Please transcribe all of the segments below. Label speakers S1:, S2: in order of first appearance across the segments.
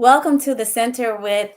S1: Welcome to the Center with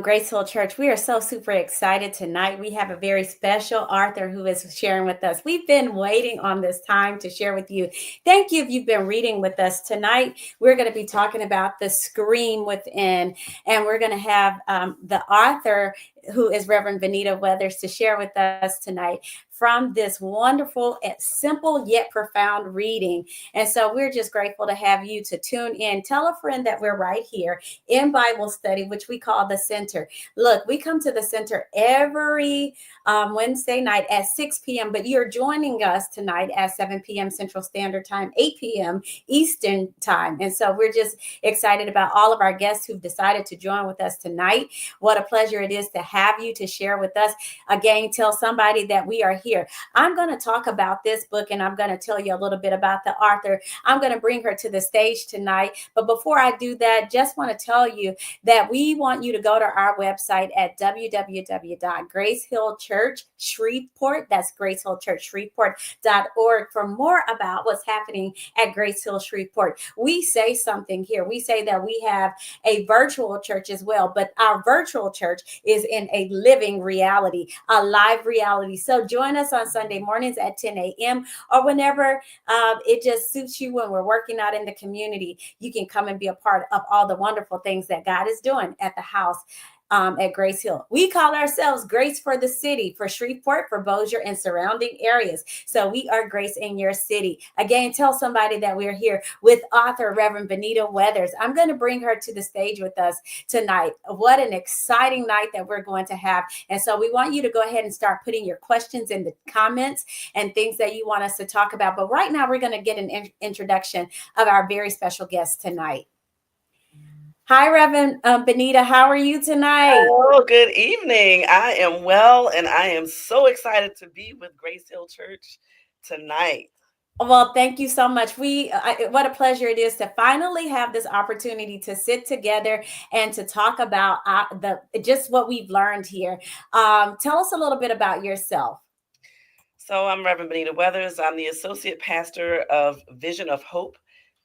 S1: Grace Hill Church. We are so super excited tonight. We have a very special author who is sharing with us. We've been waiting on this time to share with you. Thank you if you've been reading with us tonight. We're going to be talking about The Scream Within, and we're going to have the author, who is Reverend Benita Weathers, to share with us tonight from this wonderful, simple yet profound reading. And so we're just grateful to have you to tune in. Tell a friend that we're right here in Bible study, which we call the Center. Look, we come to the Center every Wednesday night at 6 p.m., but you're joining us tonight at 7 p.m. Central Standard Time, 8 p.m. Eastern Time. And so we're just excited about all of our guests who've decided to join with us tonight. What a pleasure it is to have you to share with us. Again, tell somebody that we are here. I'm going to talk about this book, and I'm going to tell you a little bit about the author. I'm going to bring her to the stage tonight. But before I do that, just want to tell you that we want you to go to our website at www.gracehillchurchshreveport. That's gracehillchurchshreveport.org for more about what's happening at Grace Hill Shreveport. We say something here. We say that we have a virtual church as well, but our virtual church is in a living reality, a live reality. So join us on Sunday mornings at 10 a.m. or whenever it just suits you when we're working out in the community. You can come and be a part of all the wonderful things that God is doing at the house. At Grace Hill. We call ourselves Grace for the City, for Shreveport, for Bossier, and surrounding areas. So we are Grace in your city. Again, tell somebody that we're here with author Reverend Benita Weathers. I'm going to bring her to the stage with us tonight. What an exciting night that we're going to have. And so we want you to go ahead and start putting your questions in the comments and things that you want us to talk about. But right now, we're going to get an introduction of our very special guest tonight. Hi, Reverend Benita. How are you tonight?
S2: Oh, good evening. I am well, and I am so excited to be with Grace Hill Church tonight.
S1: Well, thank you so much. What a pleasure it is to finally have this opportunity to sit together and to talk about just what we've learned here. Tell us a little bit about yourself.
S2: So, I'm Reverend Benita Weathers. I'm the associate pastor of Vision of Hope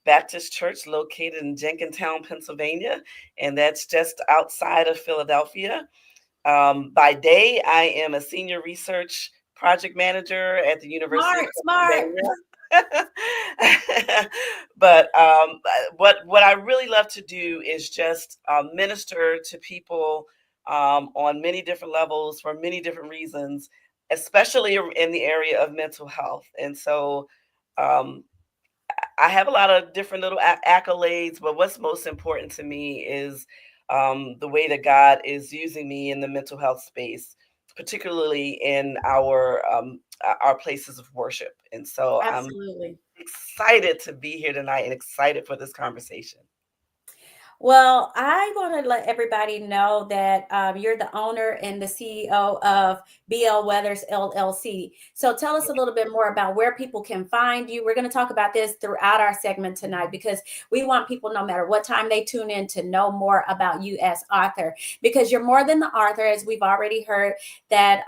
S2: Baptist Church located in Jenkintown, Pennsylvania, and that's just outside of Philadelphia. By day, I am a senior research project manager at the University of
S1: Smart.
S2: Pennsylvania. But what I really love to do is just minister to people on many different levels for many different reasons, especially in the area of mental health. And so um, I have a lot of different little accolades, but what's most important to me is the way that God is using me in the mental health space, particularly in our places of worship. And so I'm
S1: Absolutely.
S2: excited to be here tonight and excited for this conversation.
S1: Well, I want to let everybody know that you're the owner and the CEO of BL Weathers LLC. So tell us a little bit more about where people can find you. We're going to talk about this throughout our segment tonight because we want people, no matter what time they tune in, to know more about you as author, because you're more than the author, as we've already heard that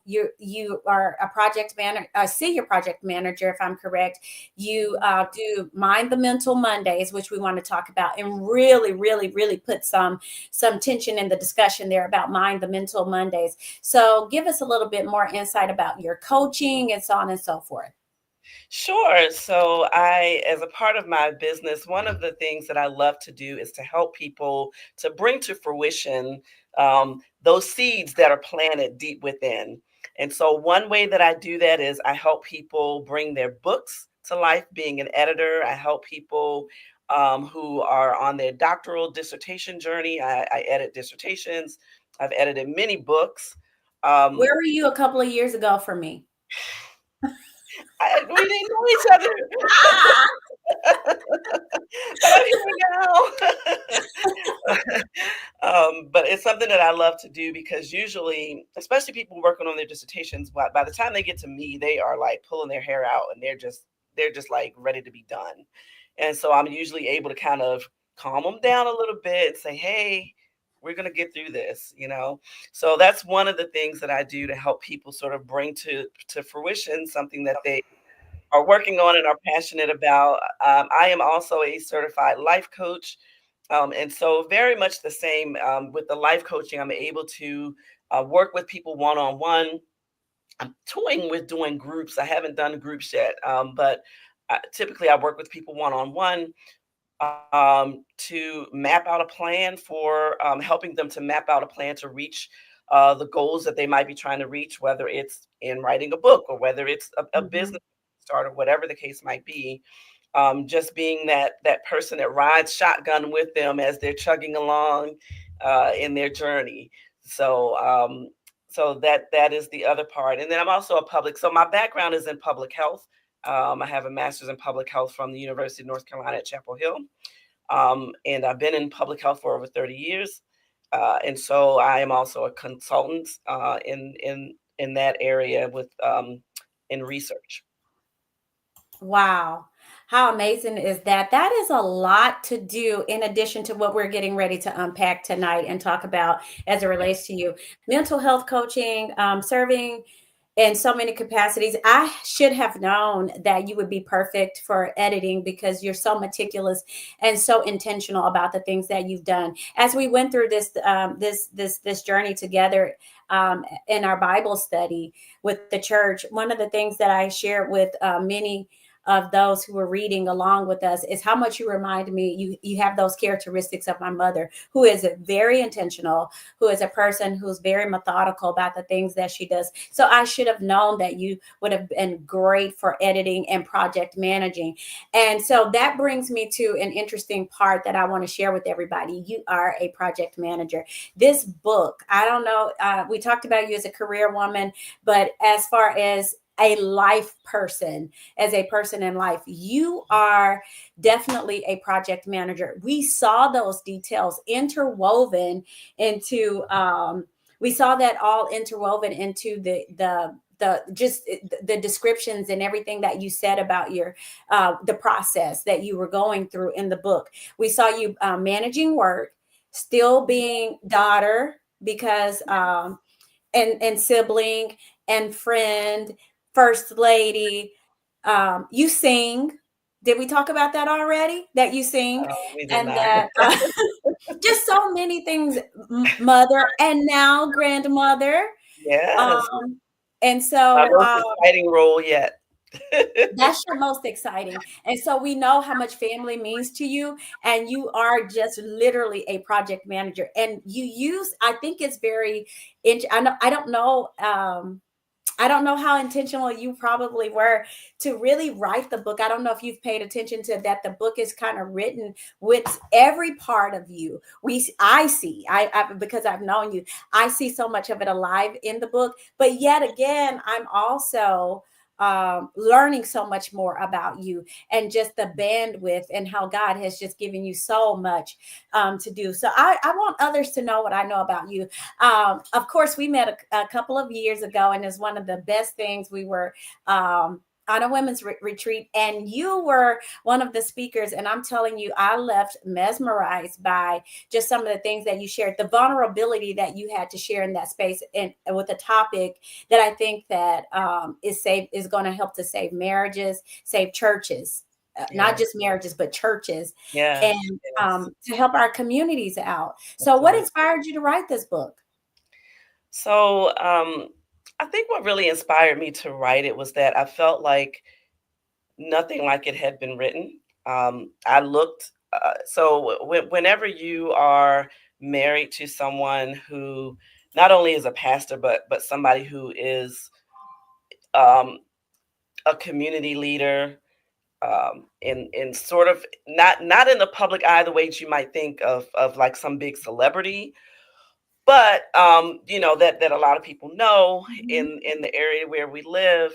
S1: you are a project manager, a senior project manager, if I'm correct. You do Mind the Mental Mondays, which we want to talk about, and really put some tension in the discussion there about Mind the Mental Mondays. So give us a little bit more insight about your coaching and so on and so forth.
S2: Sure. So, as a part of my business, one of the things that I love to do is to help people to bring to fruition those seeds that are planted deep within. And so, one way that I do that is I help people bring their books to life. Being an editor, I help people who are on their doctoral dissertation journey. I edit dissertations, I've edited many books. Um,
S1: Where were you a couple of years ago for me?
S2: we didn't know each other. But I'm here now. But it's something that I love to do because usually, especially people working on their dissertations, by the time they get to me, they are like pulling their hair out and they're just like ready to be done. And so I'm usually able to kind of calm them down a little bit and say, hey, we're going to get through this. So that's one of the things that I do to help people sort of bring to fruition something that they are working on and are passionate about. I am also a certified life coach. And so very much the same with the life coaching. I'm able to work with people one on one. I'm toying with doing groups. I haven't done groups yet, but typically I work with people one on one to map out a plan for helping them to map out a plan to reach the goals that they might be trying to reach, whether it's in writing a book or whether it's a
S1: Mhm.
S2: business start or whatever the case might be. Just being that person that rides shotgun with them as they're chugging along in their journey. So so that is the other part. And then I'm also a public. So my background is in public health. I have a master's in public health from the University of North Carolina at Chapel Hill, and I've been in public health for over 30 years. And so I am also a consultant in that area with in research.
S1: Wow. How amazing is that? That is a lot to do in addition to what we're getting ready to unpack tonight and talk about as it relates to you. Mental health coaching, serving in so many capacities. I should have known that you would be perfect for editing because you're so meticulous and so intentional about the things that you've done. As we went through this journey together in our Bible study with the church, one of the things that I shared with many of those who were reading along with us is how much you remind me you have those characteristics of my mother, who is very intentional, who is a person who's very methodical about the things that she does. So I should have known that you would have been great for editing and project managing. And so that brings me to an interesting part that I want to share with everybody. You are a project manager. This book, I don't know, we talked about you as a career woman, but as far as a life person, as a person in life, you are definitely a project manager. We saw those details interwoven into we saw that all interwoven into the just the descriptions and everything that you said about your the process that you were going through in the book. We saw you managing work, still being daughter, because and sibling and friend, first lady. You sing. Did we talk about that already? That you sing,
S2: We did
S1: and
S2: not.
S1: that just so many things, mother, and now grandmother.
S2: Yes,
S1: Um, and
S2: my
S1: so
S2: most exciting role yet.
S1: that's your most exciting. And so we know how much family means to you. And you are just literally a project manager. And you use, I think it's very, I know, I don't know how intentional you probably were to really write the book. I don't know if you've paid attention to that. The book is kind of written with every part of you. I see, because I've known you, I see so much of it alive in the book. But yet again, I'm also learning so much more about you and just the bandwidth and how God has just given you so much to do. So I want others to know what I know about you. Of course, we met a couple of years ago, and it's one of the best things. We were on a women's retreat, and you were one of the speakers. And I'm telling you, I left mesmerized by just some of the things that you shared, the vulnerability that you had to share in that space, and with a topic that I think that is going to help to save marriages, save churches. Not
S2: Yes,
S1: just marriages, but churches, and
S2: yes, yes,
S1: to help our communities out. So, what
S2: absolutely.
S1: inspired you to write this book?
S2: So I think what really inspired me to write it was that I felt like nothing like it had been written. I looked, so whenever you are married to someone who not only is a pastor, but somebody who is um, a community leader, in sort of not in the public eye the way that you might think of like some big celebrity, but you know that a lot of people know
S1: Mhm,
S2: in the area where we live,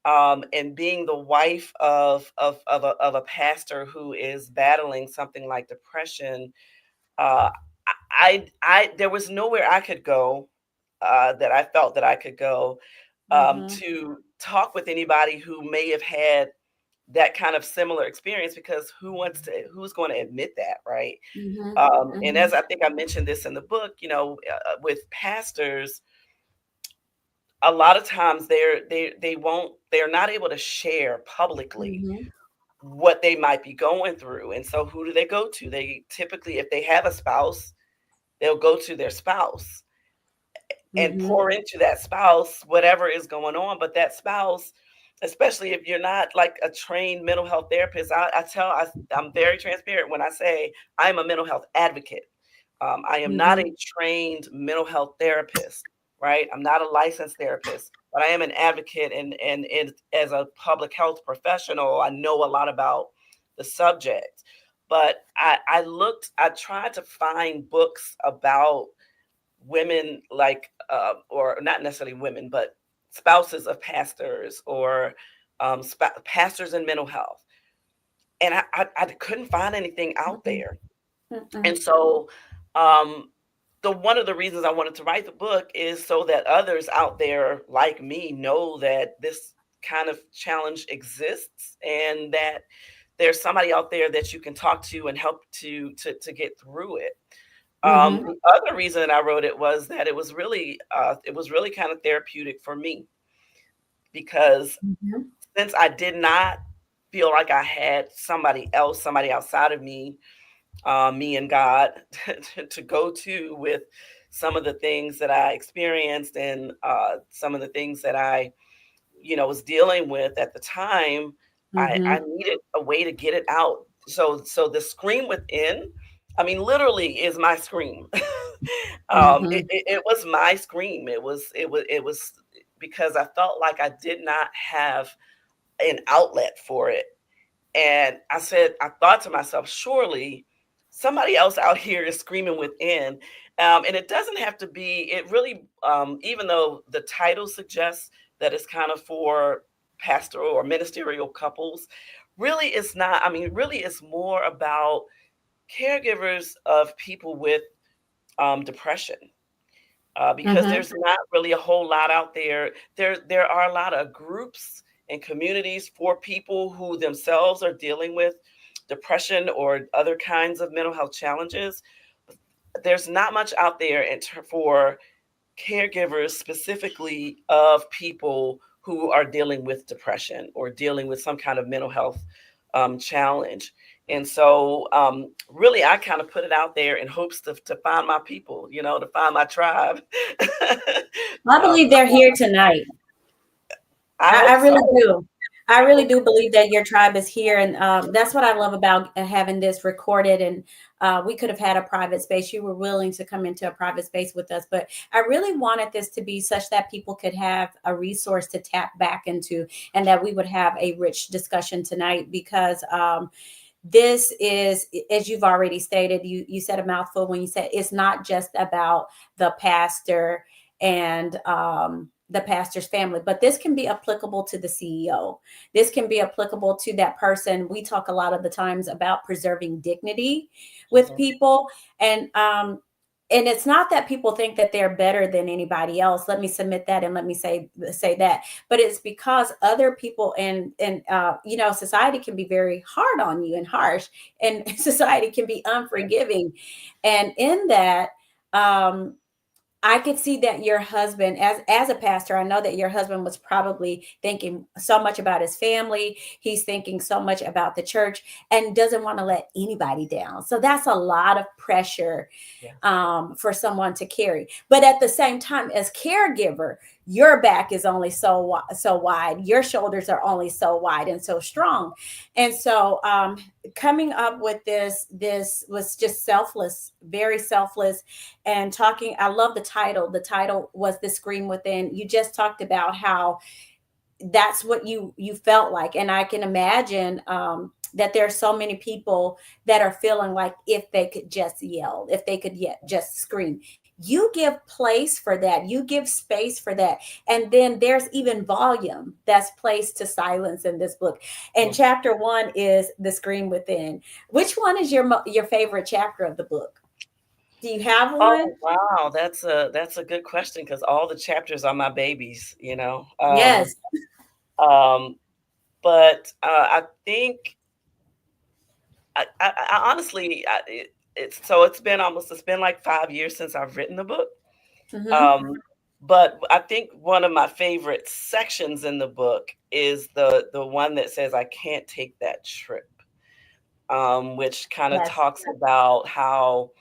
S2: and being the wife of a pastor who is battling something like depression. uh, there was nowhere I could go, that I felt that I could go,
S1: mhm,
S2: to talk with anybody who may have had that kind of similar experience, because who's going to admit that, right?
S1: mhm,
S2: And as
S1: mhm,
S2: I think I mentioned this in the book, you know, with pastors, a lot of times they're not able to share publicly
S1: mhm,
S2: what they might be going through. And so who do they go to? They typically, if they have a spouse, they'll go to their spouse and
S1: Mm-hmm.
S2: pour into that spouse whatever is going on. But that spouse, especially if you're not like a trained mental health therapist, I'm very transparent when I say I'm a mental health advocate. I am not
S1: Mm-hmm.
S2: a trained mental health therapist, right? I'm not a licensed therapist, but I am an advocate, and as a public health professional, I know a lot about the subject. But I tried to find books about women, like, or not necessarily women, but spouses of pastors, or pastors in mental health. And I couldn't find anything out there.
S1: Mm-mm.
S2: And so, um, one of the reasons I wanted to write the book is so that others out there like me know that this kind of challenge exists, and that there's somebody out there that you can talk to and help to get through it.
S1: Mm-hmm.
S2: The other reason I wrote it was that it was really kind of therapeutic for me, because
S1: Mm-hmm.
S2: since I did not feel like I had somebody else, somebody outside of me, me and God, to go to with some of the things that I experienced, and some of the things that I, was dealing with at the time. I
S1: Mm-hmm.
S2: needed a way to get it out. So the scream within, I mean, literally is my scream.
S1: Mm-hmm.
S2: It was my scream. It was because I felt like I did not have an outlet for it. And I thought to myself, surely somebody else out here is screaming within. And it doesn't have to be, it really, even though the title suggests that it's kind of for pastoral or ministerial couples, really it's not. I mean, really it's more about caregivers of people with depression, because
S1: Mm-hmm.
S2: there's not really a whole lot out there. There are a lot of groups and communities for people who themselves are dealing with depression or other kinds of mental health challenges. There's not much out there for caregivers specifically of people who are dealing with depression or dealing with some kind of mental health challenge. And so, really, I kind of put it out there in hopes to find my people, to find my tribe.
S1: I believe they're here tonight.
S2: I
S1: I
S2: hope so.
S1: really do. I
S2: I
S1: really
S2: hope
S1: do believe that your tribe is here. And that's what I love about having this recorded. And we could have had a private space. You were willing to come into a private space with us. But I really wanted this to be such that people could have a resource to tap back into, and that we would have a rich discussion tonight, because this is, as you've already stated, you said a mouthful when you said it's not just about the pastor and the pastor's family, but this can be applicable to the CEO. This can be applicable to that person. We talk a lot of the times about preserving dignity with
S2: so.
S1: people, and it's not that people think that they're better than anybody else. Let me submit that, and let me say that. But it's because other people, and society can be very hard on you and harsh, and society can be unforgiving, and in that, um, I could see that your husband, as a pastor, I know that your husband was probably thinking so much about his family. He's thinking so much about the church, and doesn't want to let anybody down. So that's a lot of pressure
S2: Yes.
S1: for someone to carry. But at the same time, as caregiver, your back is only so wide. Your shoulders are only so wide and so strong. And so, coming up with this was just selfless, very selfless. And talking, I love the title. The title was "The Scream Within." You just talked about how that's what you felt like, and I can imagine that there are so many people that are feeling like if they could just yell, if they could yet just scream. You give place for that, you give space for that, and then there's even volume that's placed to silence in this book. And
S2: Yes.
S1: chapter 1 is "The Scream Within." Which one is your favorite chapter of the book? Do you have one?
S2: Oh, wow, that's a good question, because all the chapters are my babies, you know.
S1: Yes.
S2: Um, but I think I honestly, it's been like 5 years since I've written the book.
S1: Mm-hmm.
S2: Um, But I think one of my favorite sections in the book is the one that says I can't take that trip, which kind of
S1: Yes.
S2: talks about how,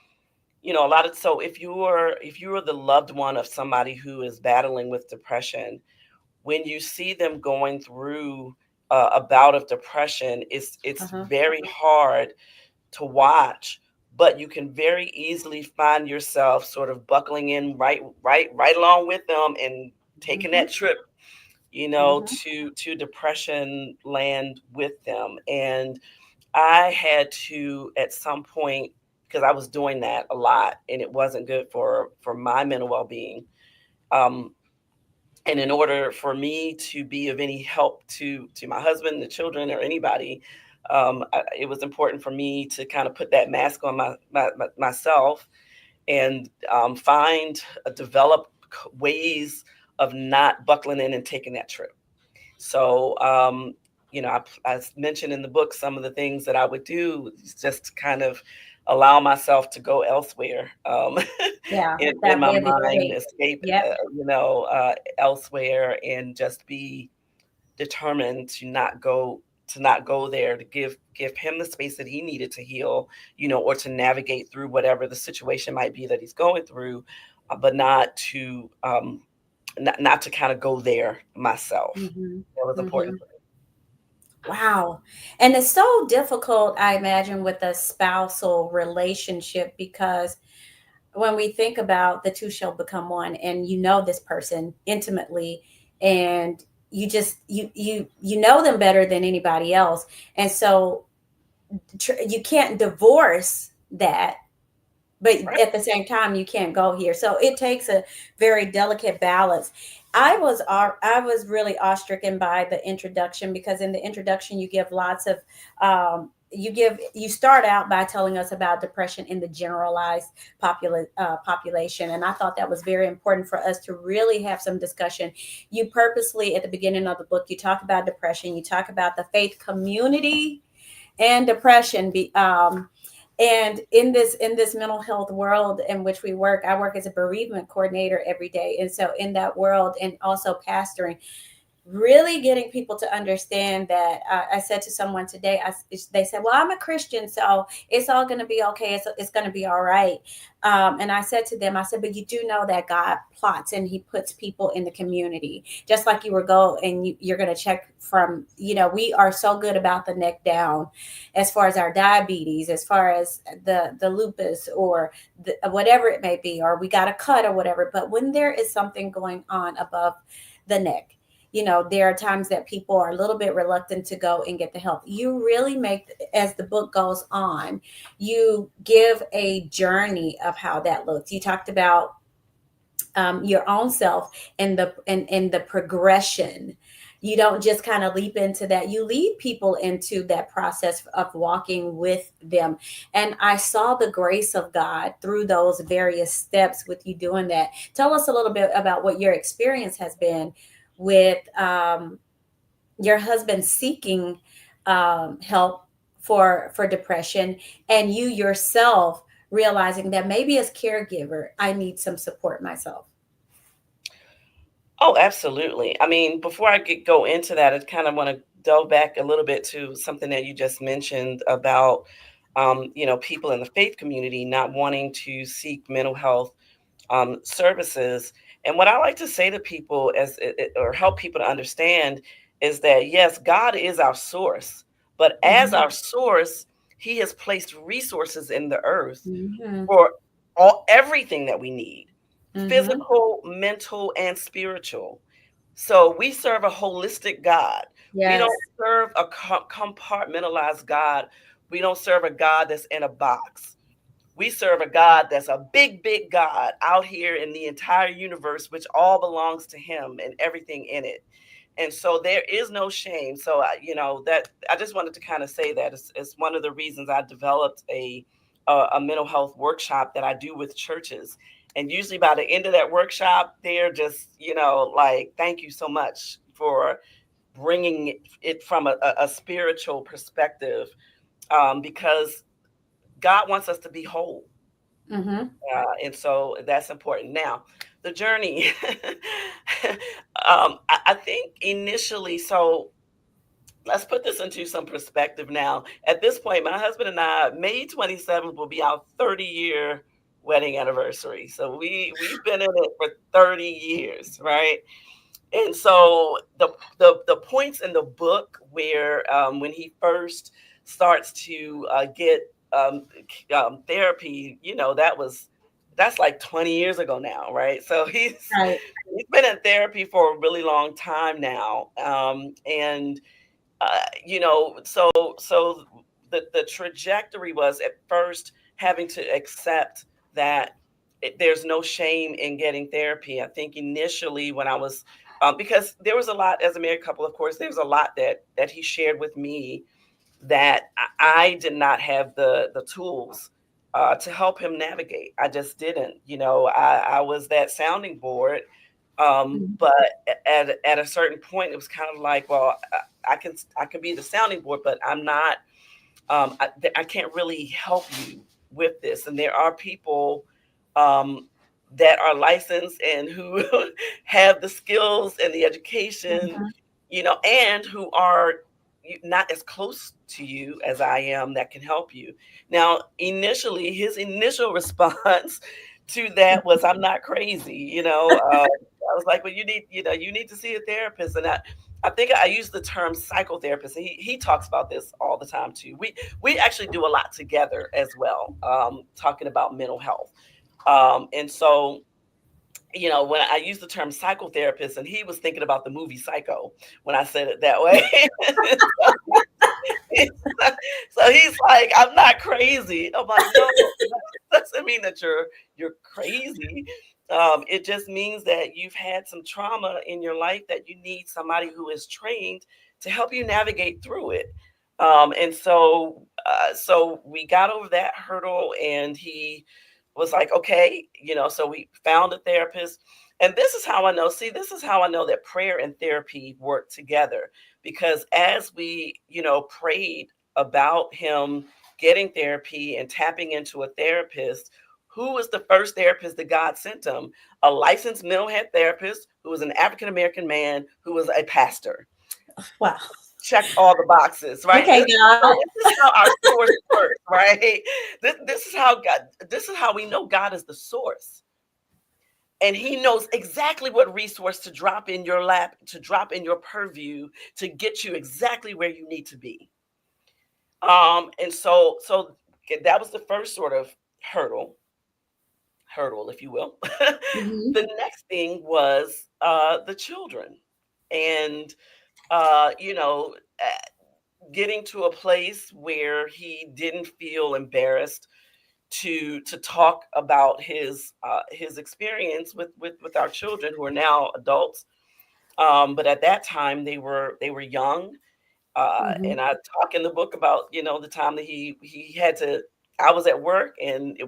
S2: a lot of, so if you are the loved one of somebody who is battling with depression, when you see them going through a bout of depression, it's
S1: Uh-huh.
S2: very hard to watch, but you can very easily find yourself sort of buckling in right along with them and taking
S1: Mm-hmm.
S2: that trip,
S1: Mm-hmm.
S2: to depression land with them. And I had to, at some point, because I was doing that a lot and it wasn't good for my mental well-being. Um, and in order for me to be of any help to my husband, the children, or anybody, it was important for me to kind of put that mask on myself, and develop ways of not buckling in and taking that trip. So, I mentioned in the book some of the things that I would do is just to kind of allow myself to go elsewhere,
S1: Yeah,
S2: in
S1: that
S2: my
S1: way of
S2: mind,
S1: escape.
S2: escape,
S1: Yep.
S2: elsewhere, and just be determined to not go there, to give him the space that he needed to heal, or to navigate through whatever the situation might be that he's going through, but not to kind of go there myself.
S1: Mm-hmm.
S2: That was
S1: Mm-hmm.
S2: important for
S1: Wow. And it's so difficult, I imagine, with a spousal relationship because when we think about the two shall become one and you know this person intimately and you know them better than anybody else. And so you can't divorce that, but
S2: me.
S1: at the same time you can't go here, so it takes a very delicate balance. I was really awestricken by the introduction because in the introduction you give lots of you start out by telling us about depression in the generalized population, and I thought that was very important for us to really have some discussion. You purposely at the beginning of the book you talk about depression, you talk about the faith community and depression. And in this mental health world in which we work, I work as a bereavement coordinator every day, and so in that world and also pastoring, really getting people to understand that I said to someone today, they said, well, I'm a Christian, so it's all going to be okay. It's going to be all right. And I said to them, I said, but you do know that God plots and he puts people in the community, just like you were go and you're going to check from, we are so good about the neck down as far as our diabetes, as far as the lupus or whatever it may be, or we got a cut or whatever. But when there is something going on above the neck, there are times that people are a little bit reluctant to go and get the help. You really make, as the book goes on, you give a journey of how that looks. You talked about your own self and the progression. You don't just kind of leap into that. You lead people into that process of walking with them. And I saw the grace of God through those various steps with you doing that. Tell us a little bit about what your experience has been with your husband seeking help for depression, and you yourself realizing that maybe as caregiver I need some support myself.
S2: Oh, absolutely. I mean, before I go into that, I kind of want to delve back a little bit to something that you just mentioned about, people in the faith community not wanting to seek mental health services. And what I like to say to people, or help people to understand, is that yes, God is our source, but as
S1: Hmm.
S2: our source, He has placed resources in the earth
S1: Hmm.
S2: for everything that we need,
S1: Hmm.
S2: physical, mental, and spiritual. So we serve a holistic God. We
S1: Yes.
S2: don't serve a compartmentalized God. We don't serve a God that's in a box. We serve a God that's a big, big God out here in the entire universe, which all belongs to Him and everything in it. And so there is no shame. So that I just wanted to kind of say that it's one of the reasons I developed a mental health workshop that I do with churches. And usually by the end of that workshop, they're just like, thank you so much for bringing it from a spiritual perspective, because God wants us to be whole.
S1: Hmm.
S2: And so that's important. Now, The journey. I think initially, so let's put this into some perspective now. At this point, my husband and I, May 27th will be our 30-year wedding anniversary. So we've been in it for 30 years, right? And so the points in the book where when he first starts to get therapy, that's like 20 years ago now, right? So
S1: Right.
S2: he's been in therapy for a really long time now, and so the trajectory was at first having to accept that there's no shame in getting therapy. I think initially when I was because there was a lot as a married couple, of course, there was a lot that he shared with me that I did not have the tools to help him navigate. I just didn't. I was that sounding board,
S1: Mhm.
S2: but at a certain point, it was kind of like, well, I can be the sounding board, but I'm not. I can't really help you with this. And there are people um, that are licensed and who have the skills and the education,
S1: Mhm.
S2: and who are not as close to you as I am that can help you. Now, initially, his initial response to that was, "I'm not crazy." I was like, "Well, you need to see a therapist." And I think I use the term psychotherapist. He talks about this all the time too. We actually do a lot together as well, talking about mental health. And so, when I use the term psychotherapist, and he was thinking about the movie Psycho when I said it that way. So he's like, "I'm not crazy." I'm like, "No, that doesn't mean that you're crazy. It just means that you've had some trauma in your life that you need somebody who is trained to help you navigate through it." And so we got over that hurdle, and he was like, "Okay," So we found a therapist, and this is how I know. See, this is how I know that prayer and therapy work together, because as we, prayed about him getting therapy and tapping into a therapist, who was the first therapist that God sent him? A licensed mental health therapist who was an African American man who was a pastor.
S1: Wow.
S2: Checked all the boxes, right?
S1: Okay, God.
S2: This is how our source works, right? This is how God. This is how we know God is the source, and He knows exactly what resource to drop in your lap, to drop in your purview, to get you exactly where you need to be. And so okay, that was the first sort of hurdle, if you will.
S1: Mhm.
S2: The next thing was the children, and you know, getting to a place where he didn't feel embarrassed to talk about his experience with our children who are now adults. But at that time they were young.
S1: Mhm.
S2: And I talk in the book about, the time that he had to. I was at work, and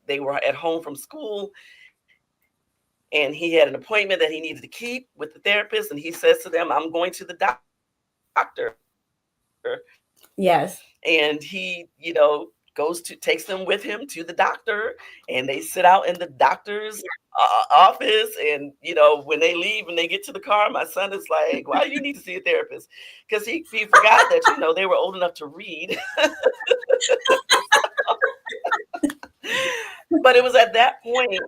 S2: they were at home from school, and he had an appointment that he needed to keep with the therapist, and he says to them, "I'm going to the doctor," and he, takes them with him to the doctor, and they sit out in the doctor's office, and when they leave and they get to the car, my son is like, "Why do you need to see a therapist?" Because he forgot that they were old enough to read. But it was at that point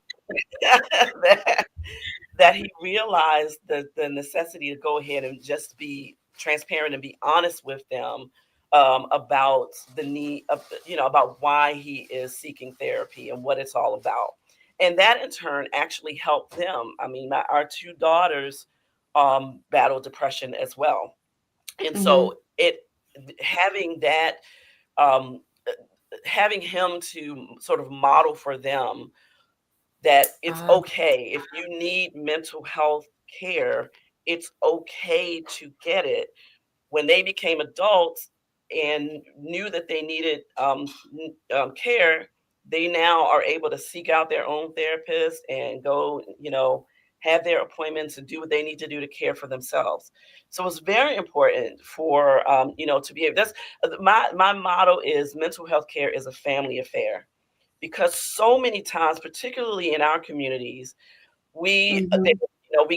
S2: that he realized the necessity to go ahead and just be transparent and be honest with them, about the need of, about why he is seeking therapy and what it's all about. And that in turn actually helped them. I mean, our two daughters battle depression as well. And
S1: Mhm.
S2: so having that, um, having him to sort of model for them that it's
S1: Ah,
S2: okay if you need mental health care, it's okay to get it. When they became adults and knew that they needed care, they now are able to seek out their own therapist and go, have their appointments and do what they need to do to care for themselves. So it's very important for, to be able. That's my motto is mental health care is a family affair, because so many times, particularly in our communities, We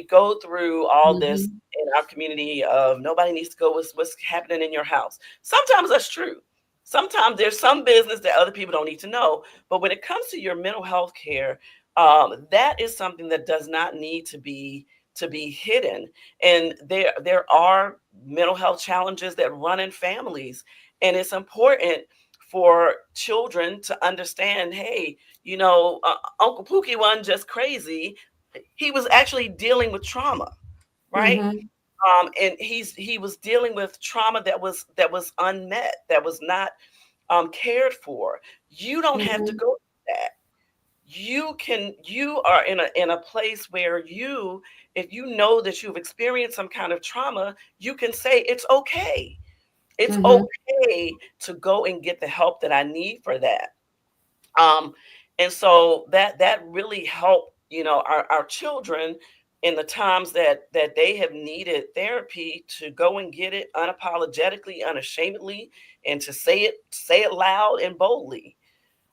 S2: go through all this
S1: Mhm.
S2: in our community of nobody needs to go with what's happening in your house. Sometimes that's true. Sometimes there's some business that other people don't need to know. But when it comes to your mental health care, that is something that does not need to be hidden. And there are mental health challenges that run in families, and it's important for children to understand, hey, Uncle Pookie wasn't just crazy. He was actually dealing with trauma, right?
S1: Mhm.
S2: And he was dealing with trauma that was unmet, that was not cared for. You don't have to
S1: Mhm.
S2: go through that. You are in a place where if you know that you've experienced some kind of trauma, you can say it's okay. It's
S1: Mhm.
S2: okay to go and get the help that I need for that. um and so that really helped, our children in the times that they have needed therapy, to go and get it unapologetically, unashamedly, and to say it loud and boldly.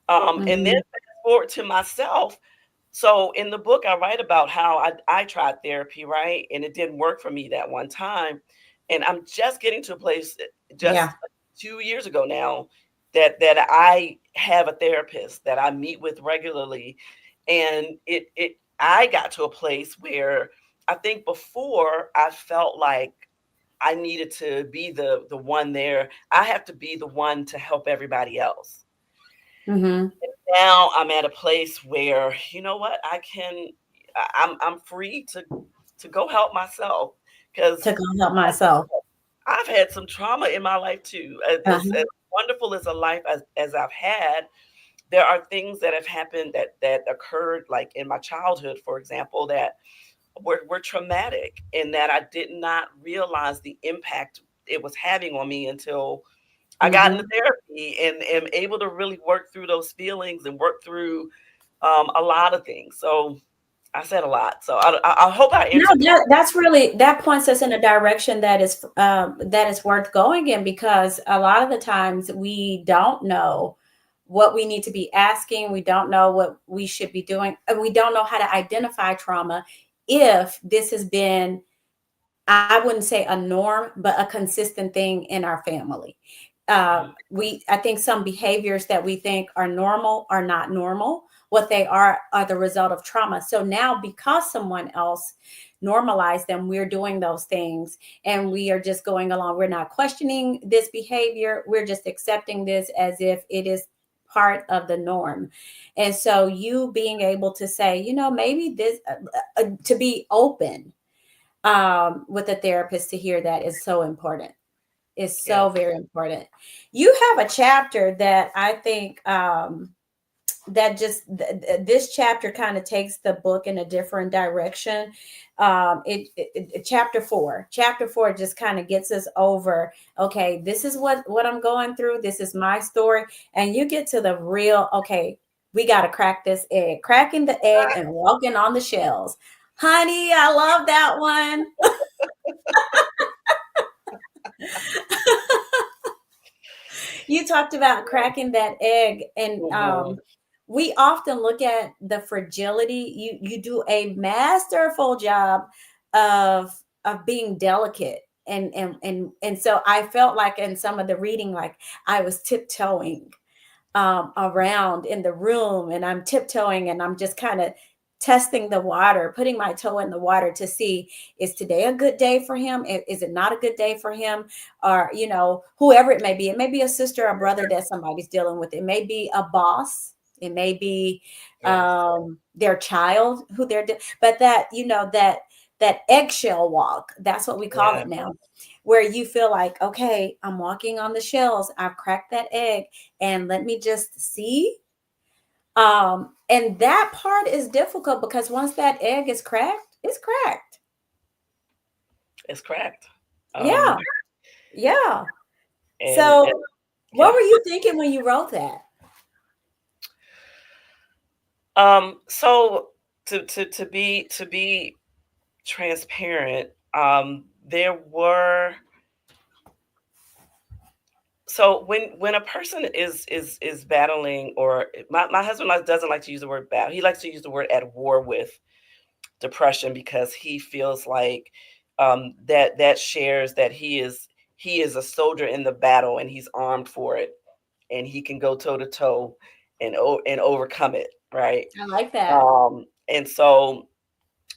S2: And then
S1: Mhm.
S2: fast forward to myself. So in the book, I write about how I tried therapy, right? And it didn't work for me that one time. And I'm just getting to a place, just
S1: Yeah.
S2: 2 years ago now, that I have a therapist that I meet with regularly. And I got to a place where I think before I felt like I needed to be the one there. I have to be the one to help everybody else.
S1: Mhm.
S2: Now I'm at a place where, you know what, I'm free to go help myself,
S1: To
S2: because
S1: go help myself.
S2: I've had some trauma in my life too. As
S1: Uh-huh.
S2: wonderful as a life as I've had, there are things that have happened that occurred, like in my childhood, for example, that were traumatic, and that I did not realize the impact it was having on me until I got into
S1: Mhm.
S2: therapy and am able to really work through those feelings and work through a lot of things. So I said a lot. So I hope I
S1: No,
S2: answered the question.
S1: that's really, that points us in a direction that is worth going in, because a lot of the times we don't know what we need to be asking. We don't know what we should be doing. And we don't know how to identify trauma if this has been, I wouldn't say a norm, but a consistent thing in our family.
S2: Mhm.
S1: I think some behaviors that we think are normal are not normal. What they are the result of trauma. So now, because someone else normalized them, we're doing those things, and we are just going along. We're not questioning this behavior. We're just accepting this as if it is part of the norm. And so, you being able to say, maybe this, to be open with a therapist, to hear that is so important. It's so
S2: Yes.
S1: very important. You have a chapter that I think that just this chapter kind of takes the book in a different direction. Chapter 4 just kind of gets us over, okay, this is what I'm going through, this is my story, and you get to the real, okay, we got to crack this egg, cracking the egg and walking on the shells. Honey, I love that one. You talked about cracking that egg, and
S2: Mhm.
S1: we often look at the fragility. You do a masterful job of being delicate, and so I felt like in some of the reading, like I was tiptoeing around in the room, and I'm tiptoeing, and I'm just kind of testing the water, putting my toe in the water to see, is today a good day for him? Is it not a good day for him? Or, whoever it may be. It may be a sister or brother that somebody's dealing with. It may be a boss. It may be
S2: Yes.
S1: their child who but that, that eggshell walk, that's what we call
S2: Yeah.
S1: it now, where you feel like, okay, I'm walking on the shells. I've cracked that egg, and let me just see. And that part is difficult, because once that egg is cracked, it's cracked.
S2: It's cracked. Um,
S1: Yeah, yeah.
S2: and
S1: So what
S2: yeah.
S1: were you thinking when you wrote that?
S2: So to be transparent, there were so when a person is battling, or my husband doesn't like to use the word battle. He likes to use the word at war with depression because he feels like that shares that he is a soldier in the battle and he's armed for it and he can go toe to toe and overcome it, right?
S1: I like that.
S2: And so,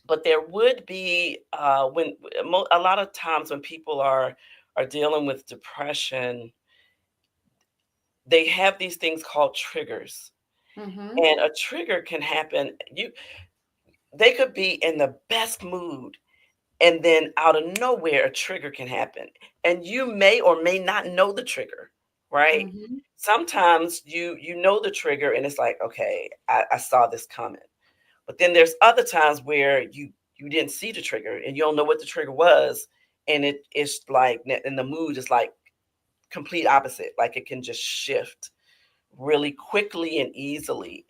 S2: but there would be a lot of times when people are dealing with depression, they have these things called triggers,
S1: Mm-hmm.
S2: and a trigger can happen. They could be in the best mood, and then out of nowhere, a trigger can happen, and you may or may not know the trigger, right?
S1: Mm-hmm.
S2: Sometimes you know the trigger, and it's like, okay, I saw this coming. But then there's other times where you didn't see the trigger and you don't know what the trigger was, and it's like, and the mood is like complete opposite. Like it can just shift really quickly and easily.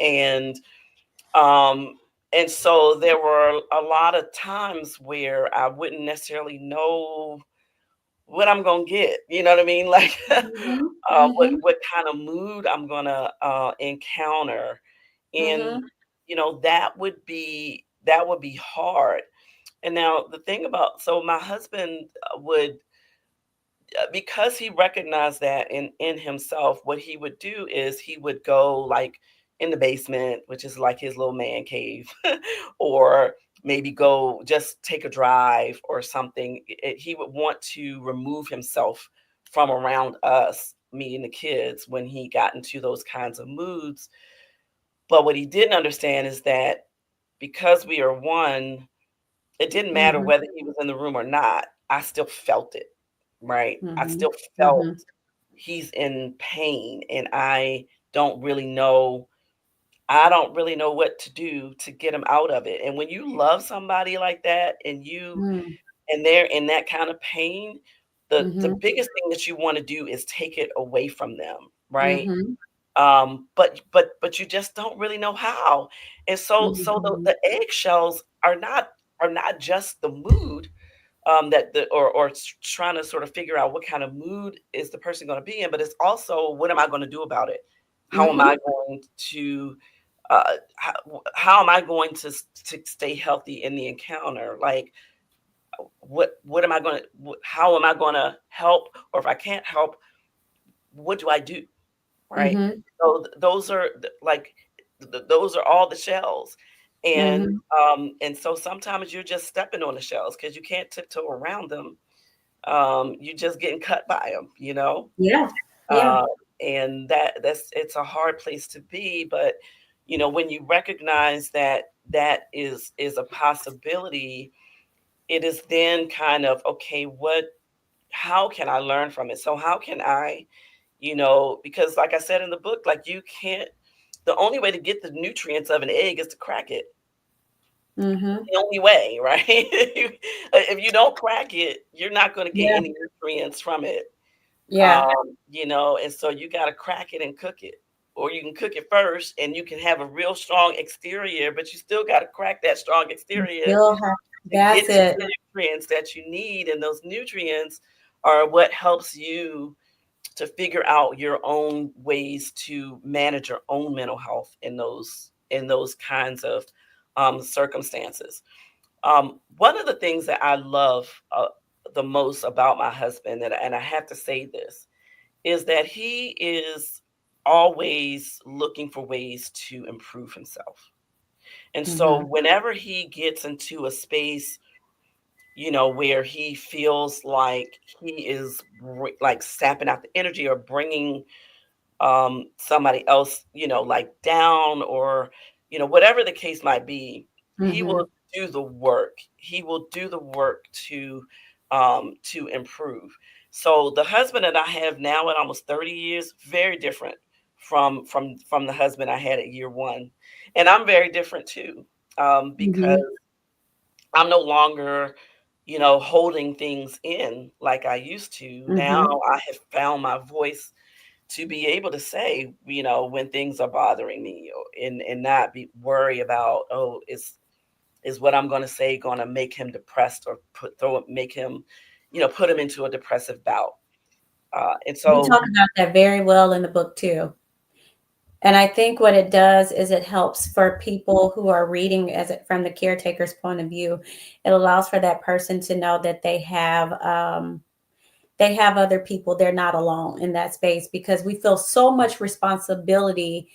S2: Um and so there were a lot of times where I wouldn't necessarily know what I'm gonna get. You know what I mean? Like
S1: Mm-hmm. Mm-hmm.
S2: what kind of mood I'm gonna encounter. And
S1: Mm-hmm.
S2: that would be hard. And now the thing about, so my husband would, because he recognized that in himself, what he would do is he would go like in the basement, which is like his little man cave, or maybe go just take a drive or something. He would want to remove himself from around us, me and the kids, when he got into those kinds of moods. But what he didn't understand is that because we are one, it didn't matter
S1: Mm-hmm.
S2: whether he was in the room or not. I still felt it, right? I
S1: Mm-hmm.
S2: still felt
S1: Mm-hmm.
S2: he's in pain, and don't really know I don't really know what to do to get him out of it. And when you love somebody like that and they're in that kind of pain, the
S1: Mm-hmm.
S2: biggest thing that you want to do is take it away from them, right?
S1: Mm-hmm.
S2: But you just don't really know how. And so
S1: Mm-hmm.
S2: the eggshells are not just the mood, that the or trying to sort of figure out what kind of mood is the person going to be in, but it's also, what am I going to do about it? How am
S1: Mm-hmm.
S2: I going to how am I going to stay healthy in the encounter? Like, what am I going to how am I going to help? Or if I can't help, what do I do? Right?
S1: Mm-hmm.
S2: So those are like those are all the shells.
S1: Mm-hmm.
S2: And so sometimes you're just stepping on the shells because you can't tiptoe around them. You're just getting cut by them, you know?
S1: Yeah. Yeah.
S2: Uh, and it's a hard place to be, but when you recognize that that is a possibility, it is then kind of, okay, how can I learn from it? So how can I, because like I said in the book, like you can't, the only way to get the nutrients of an egg is to crack it.
S1: Mm-hmm.
S2: The only way, right? If you don't crack it, you're not going to get
S1: Yeah.
S2: any nutrients from it.
S1: Yeah.
S2: And so you got to crack it and cook it, or you can cook it first and you can have a real strong exterior, but you still got to crack that strong exterior
S1: Still have,
S2: to
S1: that's
S2: get to
S1: it.
S2: the nutrients that you need. And those nutrients are what helps you to figure out your own ways to manage your own mental health in those kinds of circumstances. One of the things that I love the most about my husband, and I have to say this, is that he is always looking for ways to improve himself. And so
S1: Mm-hmm.
S2: whenever he gets into a space, where he feels like he is like sapping out the energy or bringing somebody else, like down, or whatever the case might be, he
S1: Mm-hmm.
S2: will do the work. He will do the work to improve. So the husband that I have now at almost 30 years, very different from the husband I had at year one. And I'm very different too, because
S1: Mm-hmm.
S2: I'm no longer, holding things in like I used to. Now
S1: Mm-hmm.
S2: I have found my voice to be able to say, when things are bothering me, and not be worry about, oh, is what I'm going to say going to make him depressed, or make him, put him into a depressive bout. And
S1: You
S2: so,
S1: talk about that very well in the book too. And I think what it does is it helps for people who are reading as it from the caretaker's point of view. It allows for that person to know that they have other people. They're not alone in that space because we feel so much responsibility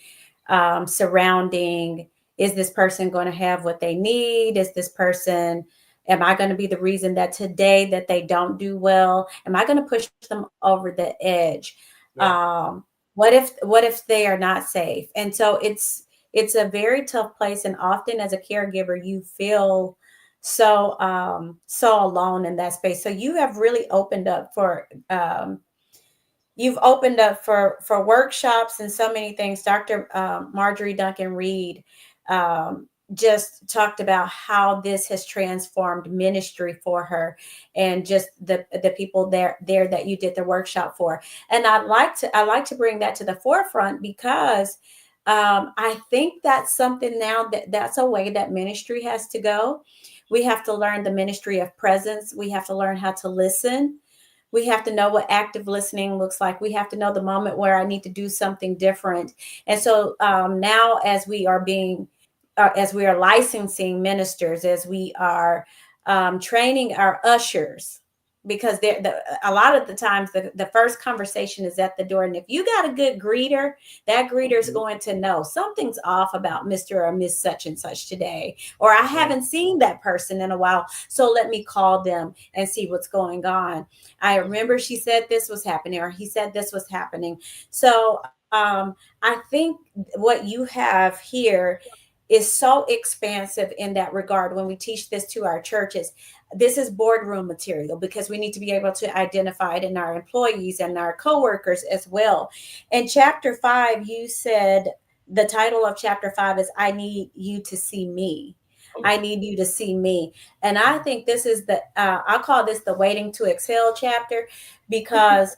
S1: surrounding, is this person going to have what they need? Is this person, am I going to be the reason that today that they don't do well? Am I going to push them over the edge?
S2: Yeah.
S1: What if they are not safe? And so it's a very tough place, and often as a caregiver you feel so alone in that space. So you have really opened up for you've opened up for workshops and so many things. Dr. Marjorie Duncan Reed just talked about how this has transformed ministry for her, and just the people there that you did the workshop for. And I like to bring that to the forefront because I think that's something now that's a way that ministry has to go. We have to learn the ministry of presence. We have to learn how to listen. We have to know what active listening looks like. We have to know the moment where I need to do something different. And so now, as we are licensing ministers, as we are training our ushers, because a lot of the times the first conversation is at the door. And if you got a good greeter, that greeter is
S2: Mhm.
S1: going to know something's off about Mr. or Miss such and such today, or I
S2: Yeah.
S1: haven't seen that person in a while. So let me call them and see what's going on. I remember she said this was happening, or he said this was happening. So I think what you have here is so expansive in that regard. When we teach this to our churches, this is boardroom material because we need to be able to identify it in our employees and our coworkers as well. In chapter 5, you said the title of chapter 5 is I Need You to See Me. I need you to see me. And I think this is I call this the waiting to exhale chapter, because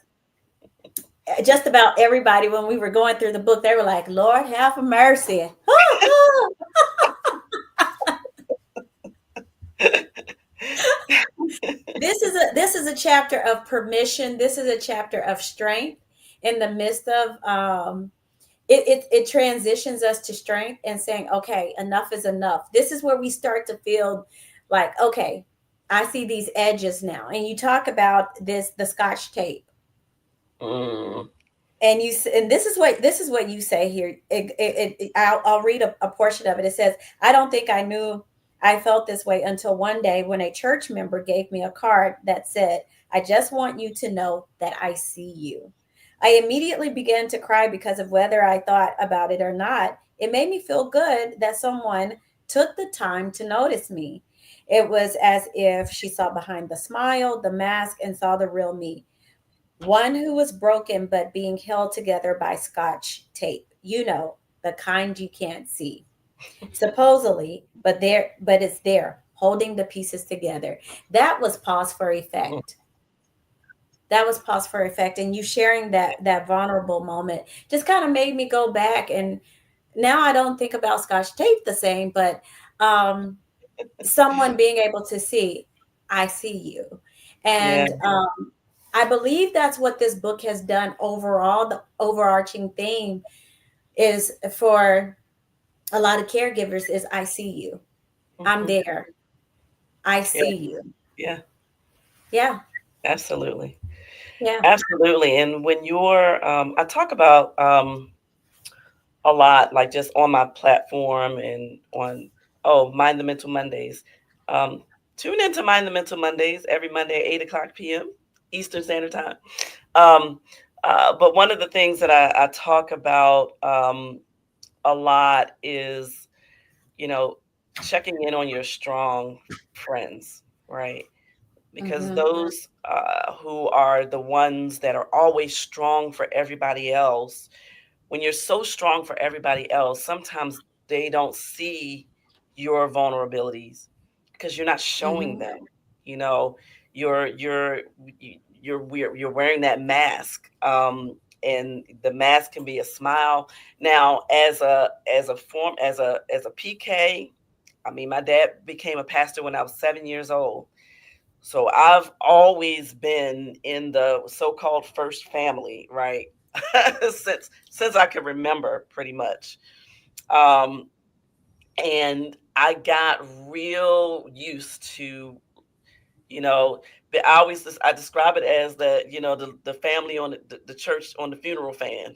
S1: just about everybody, when we were going through the book, they were like, Lord, have mercy. This is a chapter of permission. This is a chapter of strength in the midst of it transitions us to strength and saying, okay, enough is enough. This is where we start to feel like, okay, I see these edges now. And you talk about the scotch tape.
S2: Mm.
S1: And this is what you say here. I'll read a portion of it. It says, I don't think I knew I felt this way until one day when a church member gave me a card that said, I just want you to know that I see you. I immediately began to cry because of whether I thought about it or not. It made me feel good that someone took the time to notice me. It was as if she saw behind the smile, the mask, and saw the real me, one who was broken but being held together by scotch tape. The kind you can't see. Supposedly, but it's there, holding the pieces together. That was pause for
S2: Mm.
S1: effect. That was pause for effect. And you sharing that vulnerable moment just kind of made me go back, and now I don't think about scotch tape the same, but um someone being able to see, I see you.
S2: Yeah.
S1: And I believe that's what this book has done overall. The overarching theme is for a lot of caregivers is I see you. I'm
S2: Mhm.
S1: there. I
S2: Yeah.
S1: see you.
S2: Yeah.
S1: Yeah.
S2: Absolutely.
S1: Yeah.
S2: Absolutely. And when I talk about a lot, like just on my platform and on, Mind the Mental Mondays. Um, Tune into Mind the Mental Mondays every Monday at 8 o'clock p.m. Eastern Standard Time. Um, but one of the things that I talk about a lot is, you know, checking in on your strong friends, right? Because
S1: Mm-hmm.
S2: those who are the ones that are always strong for everybody else, when you're so strong for everybody else, sometimes they don't see your vulnerabilities because you're not showing
S1: Mm-hmm.
S2: them. You know, you're you're wearing that mask, and the mask can be a smile. Now, as a PK, I mean, my dad became a pastor when I was 7 years old. So I've always been in the so-called first family, right? since I can remember, pretty much. Um, and I got real used to, you know, I describe it as the family on the church on the funeral fan.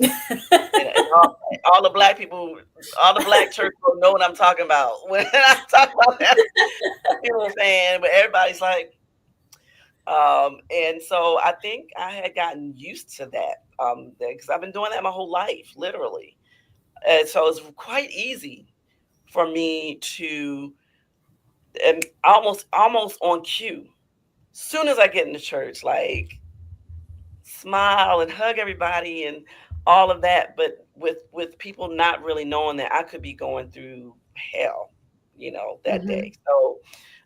S2: And all the black people, all the black church people know what I'm talking about when I talk about that funeral fan. But everybody's like, and so I think I had gotten used to that, because I've been doing that my whole life, literally. And so it's quite easy for me to, and almost on cue. Soon as I get into church, like smile and hug everybody and all of that, but with people not really knowing that I could be going through hell, that
S1: Mm-hmm.
S2: day. So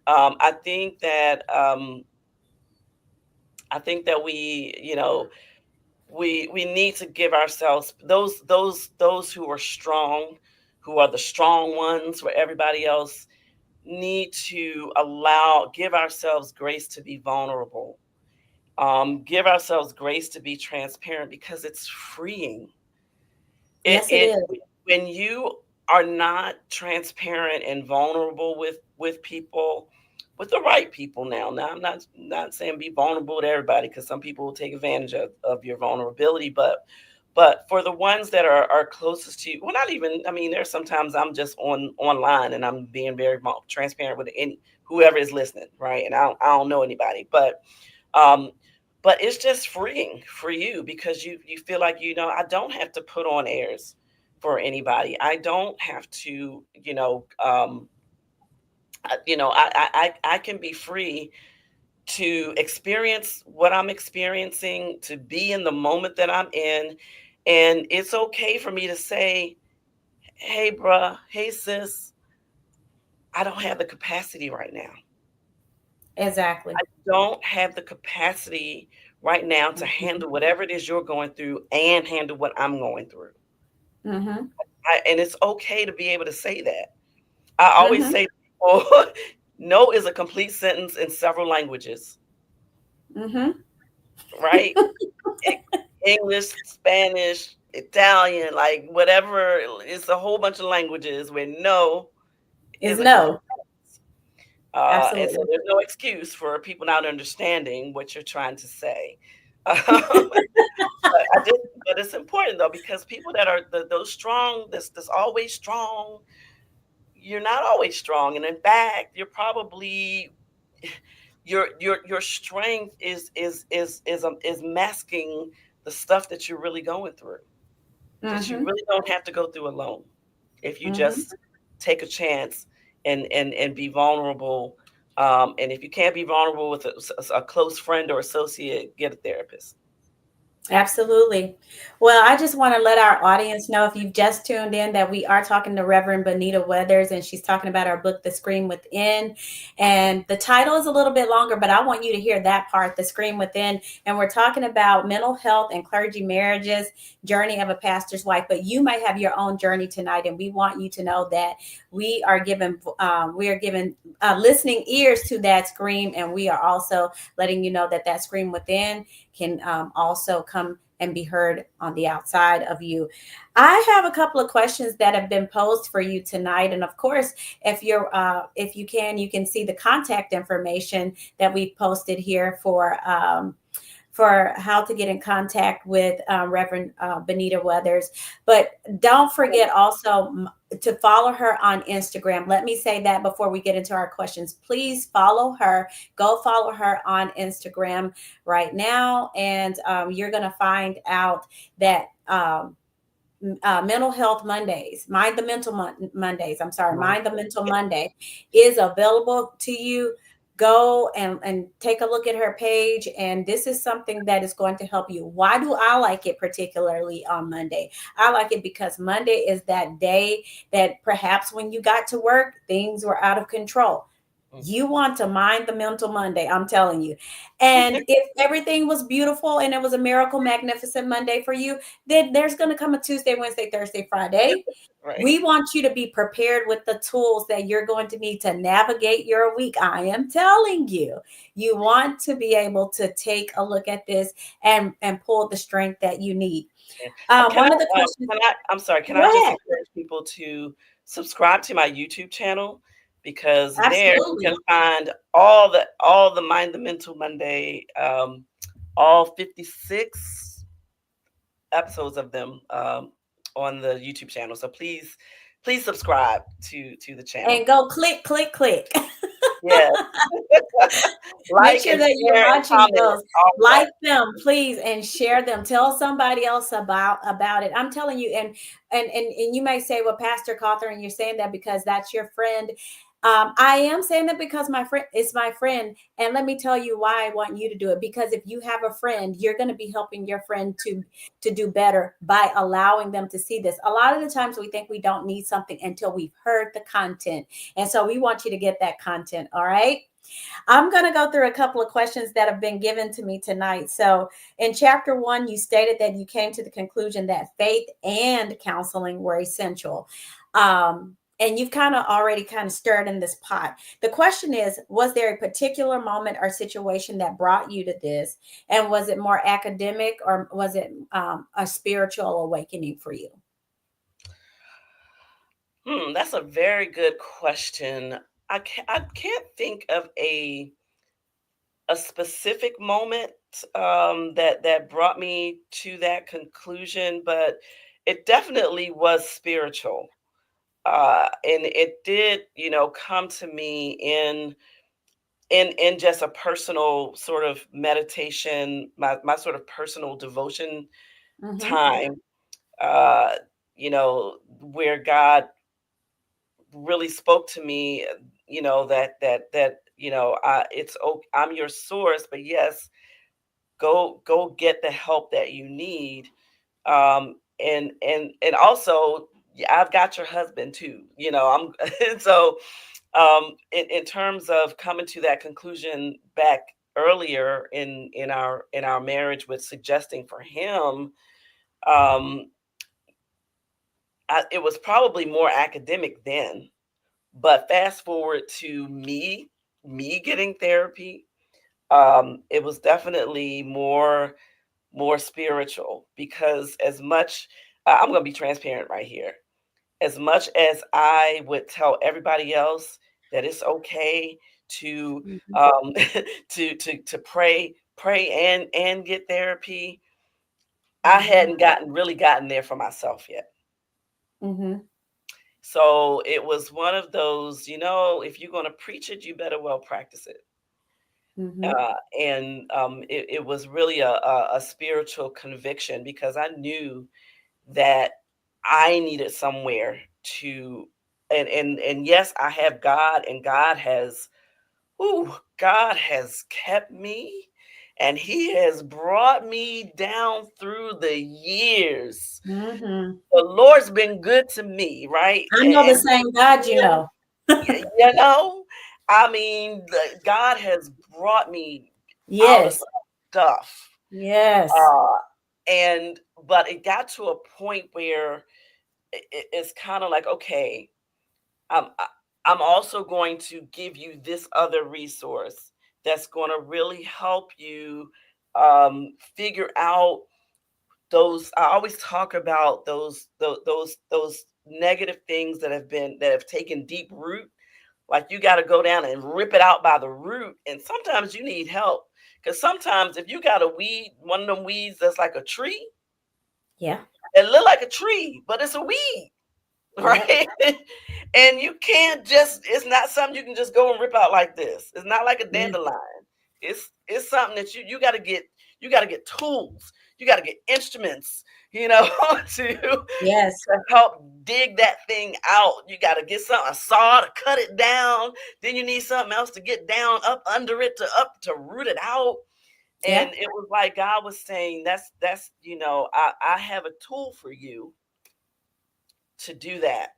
S2: I think that we, we need to give ourselves those who are strong, who are the strong ones, where everybody else need to give ourselves grace to be vulnerable, give ourselves grace to be transparent, because it's freeing.
S1: Yes, it is.
S2: When you are not transparent and vulnerable with people, with the right people. Now I'm not saying be vulnerable to everybody, because some people will take advantage of your vulnerability, but for the ones that are closest to you, well, not even, I mean, there's sometimes I'm just online and I'm being very transparent with any whoever is listening, right? And I don't know anybody, um it's just freeing for you, because you feel like, I don't have to put on airs for anybody. I don't have to, I can be free to experience what I'm experiencing, to be in the moment that I'm in. And it's okay for me to say, hey, bruh, hey, sis, I don't have the capacity right now.
S1: Exactly.
S2: I don't have the capacity right now to handle whatever it is you're going through and handle what I'm going through.
S1: Mm-hmm.
S2: And it's okay to be able to say that. I always
S1: Mm-hmm.
S2: say to people, no is a complete sentence in several languages,
S1: Mm-hmm.
S2: right? E- English, Spanish, Italian, like whatever. It's a whole bunch of languages where no
S1: Is
S2: is a complete
S1: no.
S2: sentence. And so
S1: Absolutely.
S2: there's no excuse for people not understanding what you're trying to say. But it's important though, because people that are those strong, this always strong, you're not always strong, and in fact, you're probably your strength is masking the stuff that you're really going through, that you
S1: Mm-hmm.
S2: really don't have to go through alone if you
S1: Mm-hmm.
S2: just take a chance and be vulnerable. And if you can't be vulnerable with a close friend or associate, get a therapist.
S1: Absolutely. Well, I just want to let our audience know, if you've just tuned in, that we are talking to Reverend Benita Weathers, and she's talking about our book, The Scream Within. And the title is a little bit longer, but I want you to hear that part, The Scream Within. And we're talking about mental health and clergy marriages, journey of a pastor's wife. But you might have your own journey tonight, and we want you to know that we are given listening ears to that scream, and we are also letting you know that that scream within can also come and be heard on the outside of you. I have a couple of questions that have been posed for you tonight, and of course, if you can see the contact information that we've posted here for how to get in contact with Reverend Benita Weathers. But don't forget also to follow her on Instagram. Let me say that before we get into our questions. Please follow her. Go follow her on Instagram right now, and you're going to find out that. Mental health Mondays, mind the mental Mondays. I'm sorry,
S2: Right.
S1: mind the mental Monday is available to you. Go and take a look at her page. And this is something that is going to help you. Why do I like it particularly on Monday? I like it because Monday is that day that perhaps when you got to work, things were out of control. You want to mind the mental Monday, I'm telling you. And if everything was beautiful and it was a miracle, magnificent Monday for you, then there's going to come a Tuesday, Wednesday, Thursday, Friday.
S2: Right.
S1: We want you to be prepared with the tools that you're going to need to navigate your week. I am telling you, you want to be able to take a look at this and pull the strength that you need.
S2: Yeah. Can
S1: One of the questions,
S2: I'm sorry, can I
S1: go
S2: just
S1: ahead.
S2: encourage people to subscribe to my YouTube channel? Because there you can
S1: Absolutely.
S2: find all the Mind the Mental Monday, all 56 episodes of them on the YouTube channel. So please subscribe to the channel.
S1: And go click, click, click.
S2: Yes.
S1: Make
S2: Like
S1: sure
S2: and
S1: that you're
S2: share and
S1: watching
S2: comment,
S1: those.
S2: all of that.
S1: Like them, please, and share them. Tell somebody else about it. I'm telling you, and you may say, "Well, Pastor Cawthran, you're saying that because that's your friend." I am saying that because my friend is my friend, and let me tell you why I want you to do it. Because if you have a friend, you're going to be helping your friend to do better by allowing them to see this. A lot of the times, we think we don't need something until we've heard the content, and so we want you to get that content. All right. I'm going to go through a couple of questions that have been given to me tonight. So, in chapter 1, you stated that you came to the conclusion that faith and counseling were essential. And you've kind of already kind of stirred in this pot. The question is, was there a particular moment or situation that brought you to this? And was it more academic or was it a spiritual awakening for you?
S2: That's a very good question. I can't think of a specific moment that brought me to that conclusion, but it definitely was spiritual. And it did, come to me in just a personal sort of meditation, my sort of personal devotion
S1: Mm-hmm.
S2: time, uh, where God really spoke to me, I'm your source, but yes, go get the help that you need. And also, yeah, I've got your husband too. I'm and so in terms of coming to that conclusion back earlier in our marriage with suggesting for him, um, it was probably more academic then. But fast forward to me getting therapy, it was definitely more spiritual because as much I'm going to be transparent right here. As much as I would tell everybody else that it's okay to
S1: Mm-hmm.
S2: um, to pray and get therapy, I
S1: Mm-hmm.
S2: hadn't gotten there for myself yet.
S1: Mm-hmm.
S2: So it was one of those, if you're going to preach it, you better well practice it.
S1: Mm-hmm.
S2: It was really a spiritual conviction because I knew that I needed somewhere to, and yes, I have God, and God has kept me, and He has brought me down through the years.
S1: Mm-hmm.
S2: The Lord's been good to me, right?
S1: I know the
S2: And
S1: same God, you
S2: still,
S1: know.
S2: you know, I mean, God has brought me out of
S1: Yes.
S2: stuff.
S1: Yes.
S2: Uh, and but it got to a point where it's kind of like, okay, I'm I- I'm also going to give you this other resource that's going to really help you figure out those. I always talk about those negative things that have taken deep root. Like you got to go down and rip it out by the root, and sometimes you need help because sometimes if you got a weed, one of them weeds that's like a tree,
S1: Yeah.
S2: it look like a tree, but it's a weed.
S1: Yep.
S2: Right? And you can't just, it's not something you can just go and rip out like this. It's not like a
S1: Yeah.
S2: dandelion. It's something that you gotta get tools. You gotta get instruments, to
S1: Yes.
S2: help dig that thing out. You gotta get a saw to cut it down. Then you need something else to get down up under it to root it out.
S1: Yeah.
S2: And it was like God was saying, I have a tool for you to do that,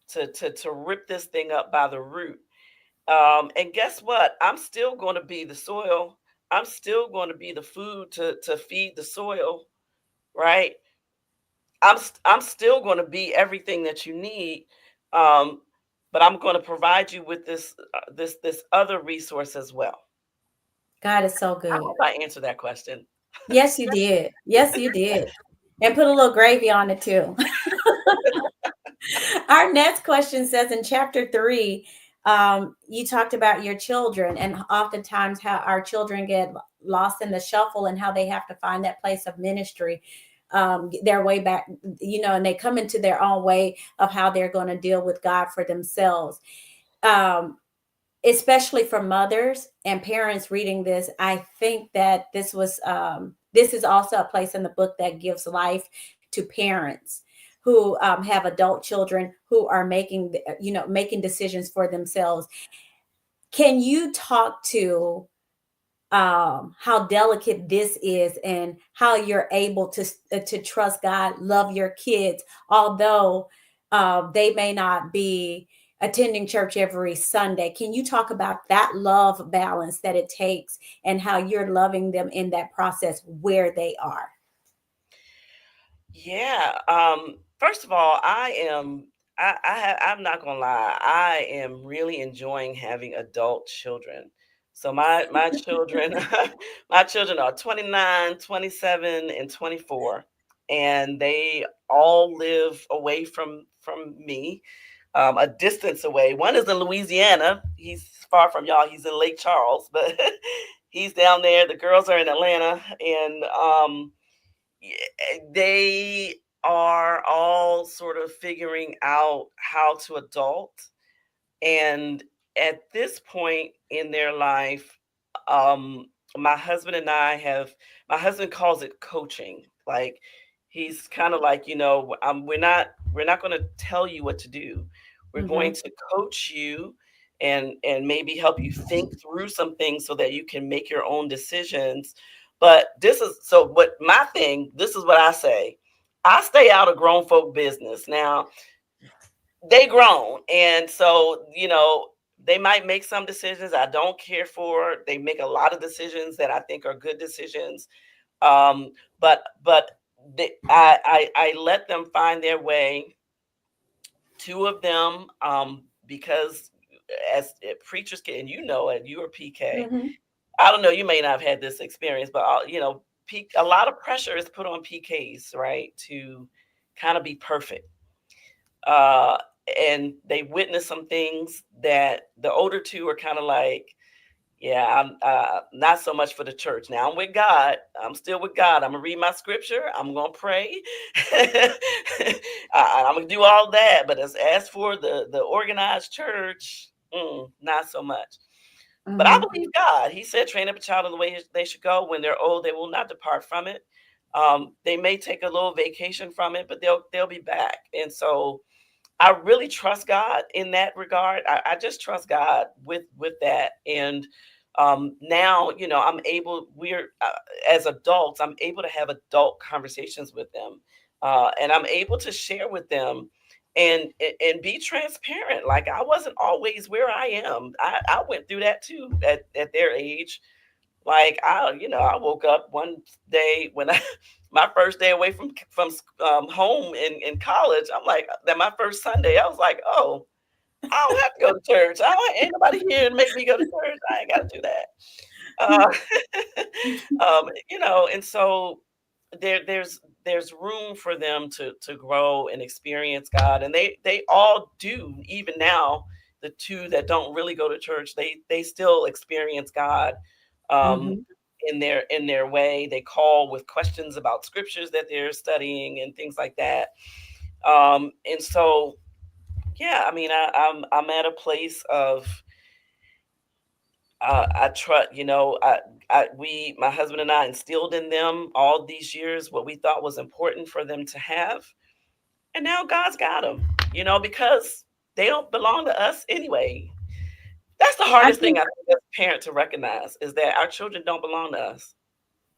S2: to rip this thing up by the root. And guess what? I'm still going to be the soil. I'm still going to be the food to feed the soil, right? I'm still going to be everything that you need, um, but I'm going to provide you with this other resource as well.
S1: God is so
S2: I
S1: good.
S2: hope I answered that question.
S1: Yes, you did. Yes, you did. And put a little gravy on it too. Our next question says in chapter 3, you talked about your children and oftentimes how our children get lost in the shuffle and how they have to find that place of ministry, their way back, and they come into their own way of how they're going to deal with God for themselves. Um, Especially for mothers and parents reading this, I think that this is also a place in the book that gives life to parents who have adult children who are making decisions for themselves. Can you talk to how delicate this is and how you're able to trust God, love your kids, although they may not be attending church every Sunday? Can you talk about that love balance that it takes and how you're loving them in that process where they are?
S2: Yeah. First of all, I'm not gonna lie. I am really enjoying having adult children. So my children, my children are 29, 27, and 24, and they all live away from me, a distance away. One is in Louisiana. He's far from y'all. He's in Lake Charles, but he's down there. The girls are in Atlanta, and they are all sort of figuring out how to adult. And at this point in their life, um, my husband and I have, my husband calls it coaching. Like he's kind of like, we're not going to tell you what to do. We're going
S1: Mm-hmm.
S2: to coach you and maybe help you think through some things so that you can make your own decisions. But this is so what my thing, this is what I say. I stay out of grown folk business. Now, they grown, and so they might make some decisions I don't care for. They make a lot of decisions that I think are good decisions, but I let them find their way. Two of them, because as preachers can, and it, you are PK.
S1: Mm-hmm.
S2: I don't know, you may not have had this experience, but a lot of pressure is put on PKs, right, to kind of be perfect. uh, and they witnessed some things that the older two are kind of like, yeah, I'm not so much for the church. Now I'm with God. I'm still with God. I'm gonna read my scripture. I'm gonna pray. I'm gonna do all that. But as for the organized church, not so much. But I
S1: Mm-hmm.
S2: believe God. He said, "Train up a child in the way they should go. When they're old, they will not depart from it." They may take a little vacation from it, but they'll be back. And so I really trust God in that regard. I just trust God with that. And now, I'm able. We're as adults, I'm able to have adult conversations with them, and I'm able to share with them and be transparent. Like I wasn't always where I am. I went through that too at their age. Like I woke up one day when my first day away from home in college. I'm like that my first Sunday. I was like, oh, I don't have to go to church. I don't ain't nobody here to make me go to church. I ain't got to do that. And so there's room for them to grow and experience God, and they all do. Even now, the two that don't really go to church, they still experience God, um,
S1: Mm-hmm.
S2: in their way. They call with questions about scriptures that they're studying and things like that. And so, yeah, I mean, I'm at a place of I trust, my husband and I instilled in them all these years what we thought was important for them to have. And now God's got them, because they don't belong to us anyway. That's the
S1: I
S2: hardest thing
S1: think
S2: I think as a parent to recognize is that our children don't belong to us.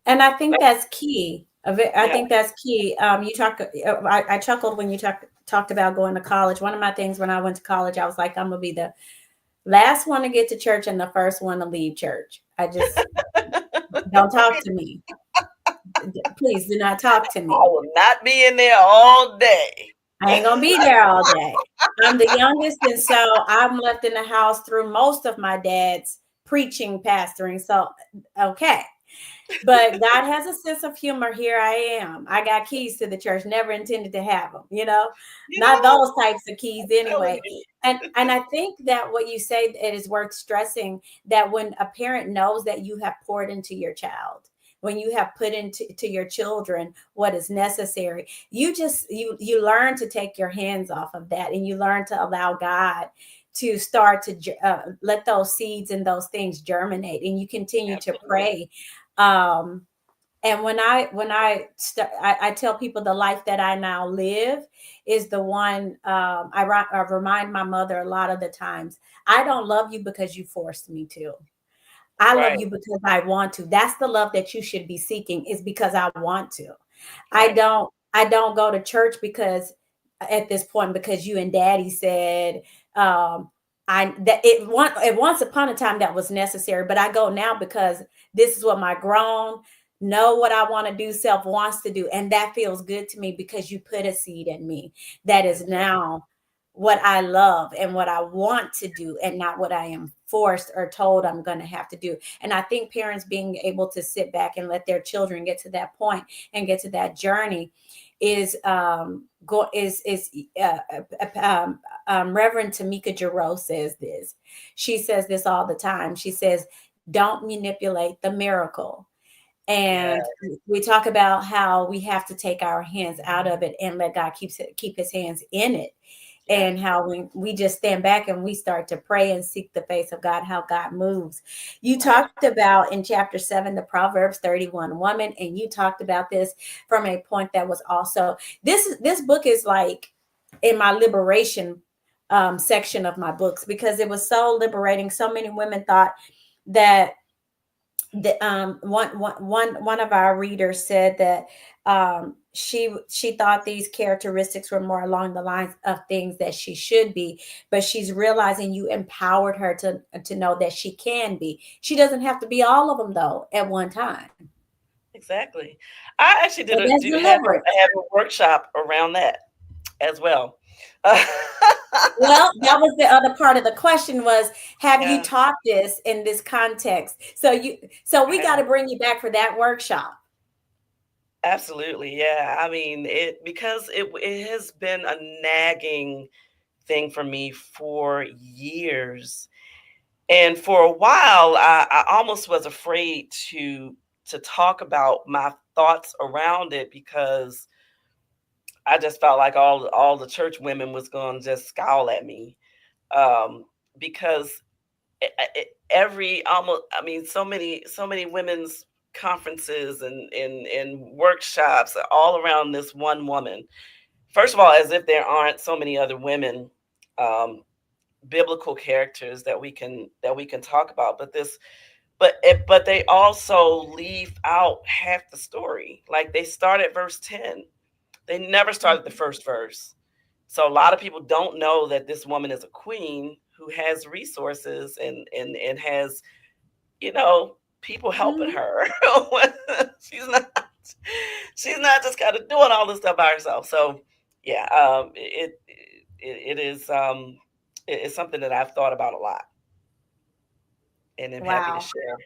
S1: And I think
S2: That-
S1: that's key. I
S2: yeah.
S1: think that's key. You talk. I chuckled when you talked about going to college. One of my things when I went to college, I was like, I'm gonna be the Last one to get to church and the first one to leave church. I just don't talk to me. Please do not talk to
S2: I
S1: me.
S2: will not be in there all day.
S1: I ain't gonna be there all day. I'm the youngest, and so I'm left in the house through most of my dad's preaching, pastoring. So, okay. But God has a sense of humor. Here I am. I got keys to the church, never intended to have them,
S2: You
S1: not
S2: know,
S1: those types of keys
S2: I'm telling
S1: anyway.
S2: you.
S1: And I think that what you say, it is worth stressing that when a parent knows that you have poured into your child, when you have put into to your children what is necessary, you learn to take your hands off of that, and you learn to allow God to start to let those seeds and those things germinate, and you continue to
S2: Absolutely.
S1: pray. Um and I tell people the life that I now live is the one. I remind my mother a lot of the times, I don't love you because you forced me to. I love
S2: Right,
S1: you because I want to. That's the love that you should be seeking, is because I want to. I
S2: right.
S1: don't I don't go to church because at this point, because you and daddy said, I that it once upon a time that was necessary, but I go now because this is what my grown know what I want to do self wants to do, and that feels good to me because you put a seed in me that is
S2: Absolutely.
S1: now what I love and what I want to do, and not what I am forced or told I'm going to have to do. And I think parents being able to sit back and let their children get to that point and get to that journey is go uh, Reverend Tamika Jarreau says this. She says this all the time. She says, "Don't manipulate the miracle."
S2: Yeah,
S1: And we talk about how we have to take our hands out of it and let God keep His hands in it,
S2: yeah,
S1: and how we just stand back and we start to pray and seek the face of God, how God moves. You
S2: right.
S1: talked about in chapter 7 the Proverbs 31 woman, and you talked about this from a point that was also this book is like in my liberation section of my books, because it was so liberating. So many women thought that one of our readers said that she thought these characteristics were more along the lines of things that she should be, but she's realizing you empowered her to know that she can be. She doesn't have to be all of them though at one time.
S2: Exactly. I actually
S1: So
S2: did a
S1: that's
S2: do have
S1: deliverance.
S2: I have a workshop around that as well.
S1: Well, that was the other part of the question was, have you
S2: Yeah,
S1: taught this in this context? So
S2: I
S1: we got
S2: have.
S1: to bring you back for that workshop.
S2: Absolutely, yeah. I mean, it because it has been a nagging thing for me for years. And for a while, I almost was afraid to talk about my thoughts around it because I just felt like all the church women was going to just scowl at me, because every almost I mean so many women's conferences and workshops are all around this one woman. First of all, as if there aren't so many other women, um, biblical characters that we can talk about, but they also leave out half the story. Like they start at verse 10. They never started the first verse. So a lot of people don't know that this woman is a queen who has resources and has, you know, people helping
S1: Mhm.
S2: her. she's not she's not just kind of doing all this stuff by herself. So yeah, it is it's something that I've thought about a lot and I'm happy to
S1: Wow.
S2: share.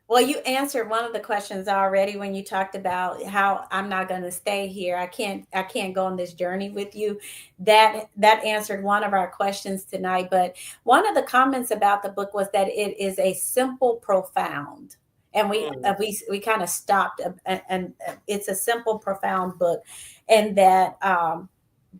S1: Well, you answered one of the questions already when you talked about how I'm not going to stay here. I can't go on this journey with you. That answered one of our questions tonight. But one of the comments about the book was that it is a simple, profound. And
S2: Mm,
S1: we kind of stopped, and it's a simple, profound book, and that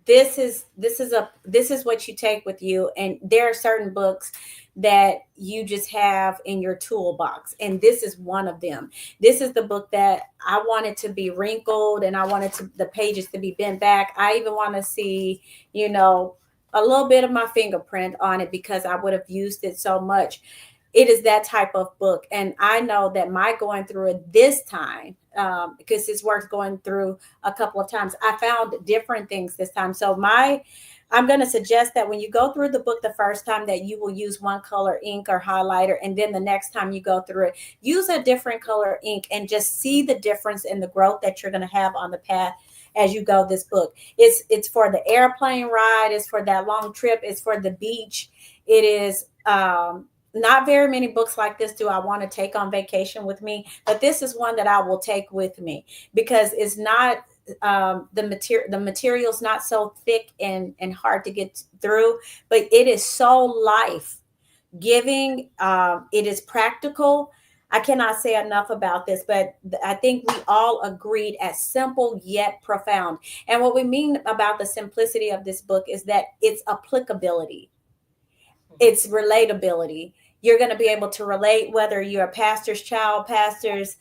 S1: this is what you take with you. And there are certain books that you just have in your toolbox, and this is one of them. This is the book that I wanted to be wrinkled, and I wanted the pages to be bent back. I even want to see, you know, a little bit of my fingerprint on it, because I would have used it so much. It is that type of book, and I know that my going through it this time, because it's worth going through a couple of times. I found different things this time. So I'm going to suggest that when you go through the book the first time, that you will use one color ink or highlighter, and then the next time you go through it, use a different color ink, and just see the difference in the growth that you're going to have on the path as you go. This book, it's for the airplane ride, it's for that long trip, it's for the beach. It is not very many books like this do I want to take on vacation with me, but this is one that I will take with me, because it's not the material's not so thick and hard to get through, but it is so life giving. It is practical. I cannot say enough about this, but I think we all agreed as simple yet profound. And what we mean about the simplicity of this book is that it's applicability, it's relatability. You're going to be able to relate whether you're a pastor's child, pastor's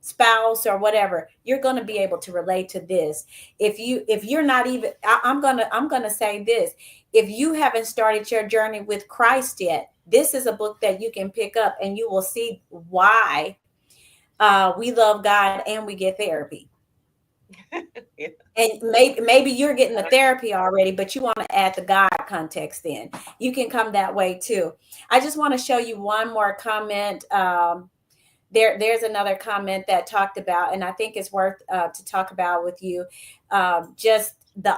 S1: spouse, or whatever. You're going to be able to relate to this. If you're not even, I'm gonna say this: if you haven't started your journey with Christ yet, this is a book that you can pick up, and you will see why we love God and we get therapy.
S2: Yeah.
S1: And maybe you're getting the therapy already, but you want to add the God context in. You can come that way too. I just want to show you one more comment. There's another comment that talked about, and I think it's worth to talk about with you. Just the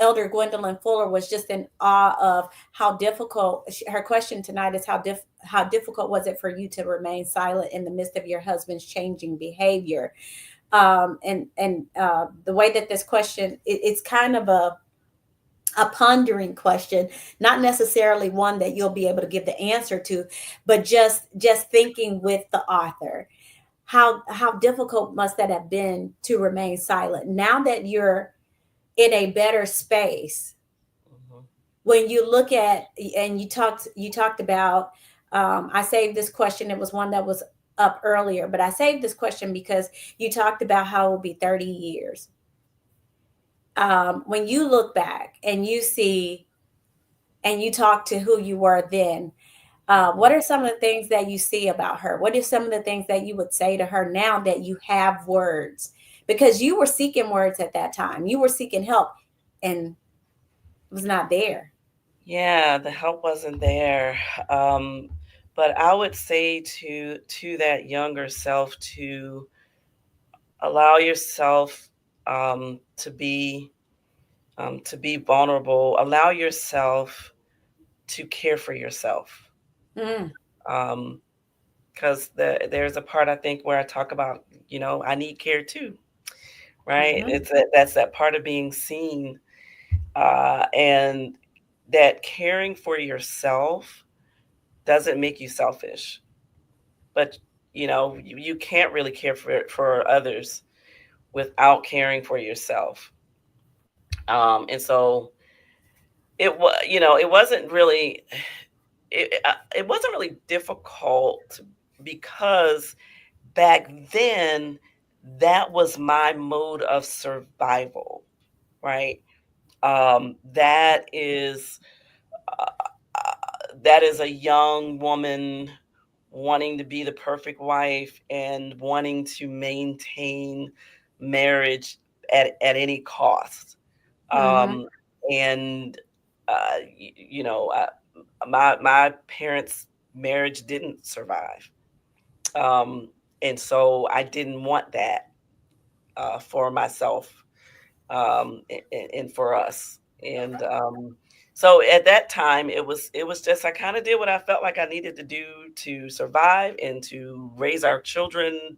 S1: Elder Gwendolyn Fuller was just in awe of how difficult. Her question tonight is how difficult was it for you to remain silent in the midst of your husband's changing behavior? And the way that this question, it's kind of a pondering question, not necessarily one that you'll be able to give the answer to, but just thinking with the author, how difficult must that have been to remain silent now that you're in a better space.
S2: Mhm.
S1: When you look at, and you talked about, I saved this question, it was one that was up earlier, but I saved this question because you talked about how it will be 30 years. When you look back and you see and you talk to who you were then,
S2: Mhm.
S1: what are some of the things that you see about her? What are some of the things that you would say to her now that you have words? Because you were seeking words at that time, you were seeking help, and it was not there.
S2: Yeah, the help wasn't there. Um, but I would say to that younger self to allow yourself to be vulnerable. Allow yourself to care for yourself.
S1: Mm,
S2: Um, because there's a part I think where I talk about, I need care too, right?
S1: hmm
S2: That's that part of being seen, and that caring for yourself doesn't make you selfish, but you can't really care for others without caring for yourself. And so it wasn't really it wasn't really difficult because back then that was my mode of survival, right? That is uh, that is a young woman wanting to be the perfect wife and wanting to maintain marriage at any cost.
S1: hmm
S2: Um, and you know, my parents' marriage didn't survive, um, and so I didn't want that for myself, and for us. And so at that time, it was just I kind of did what I felt like I needed to do to survive and to raise our children.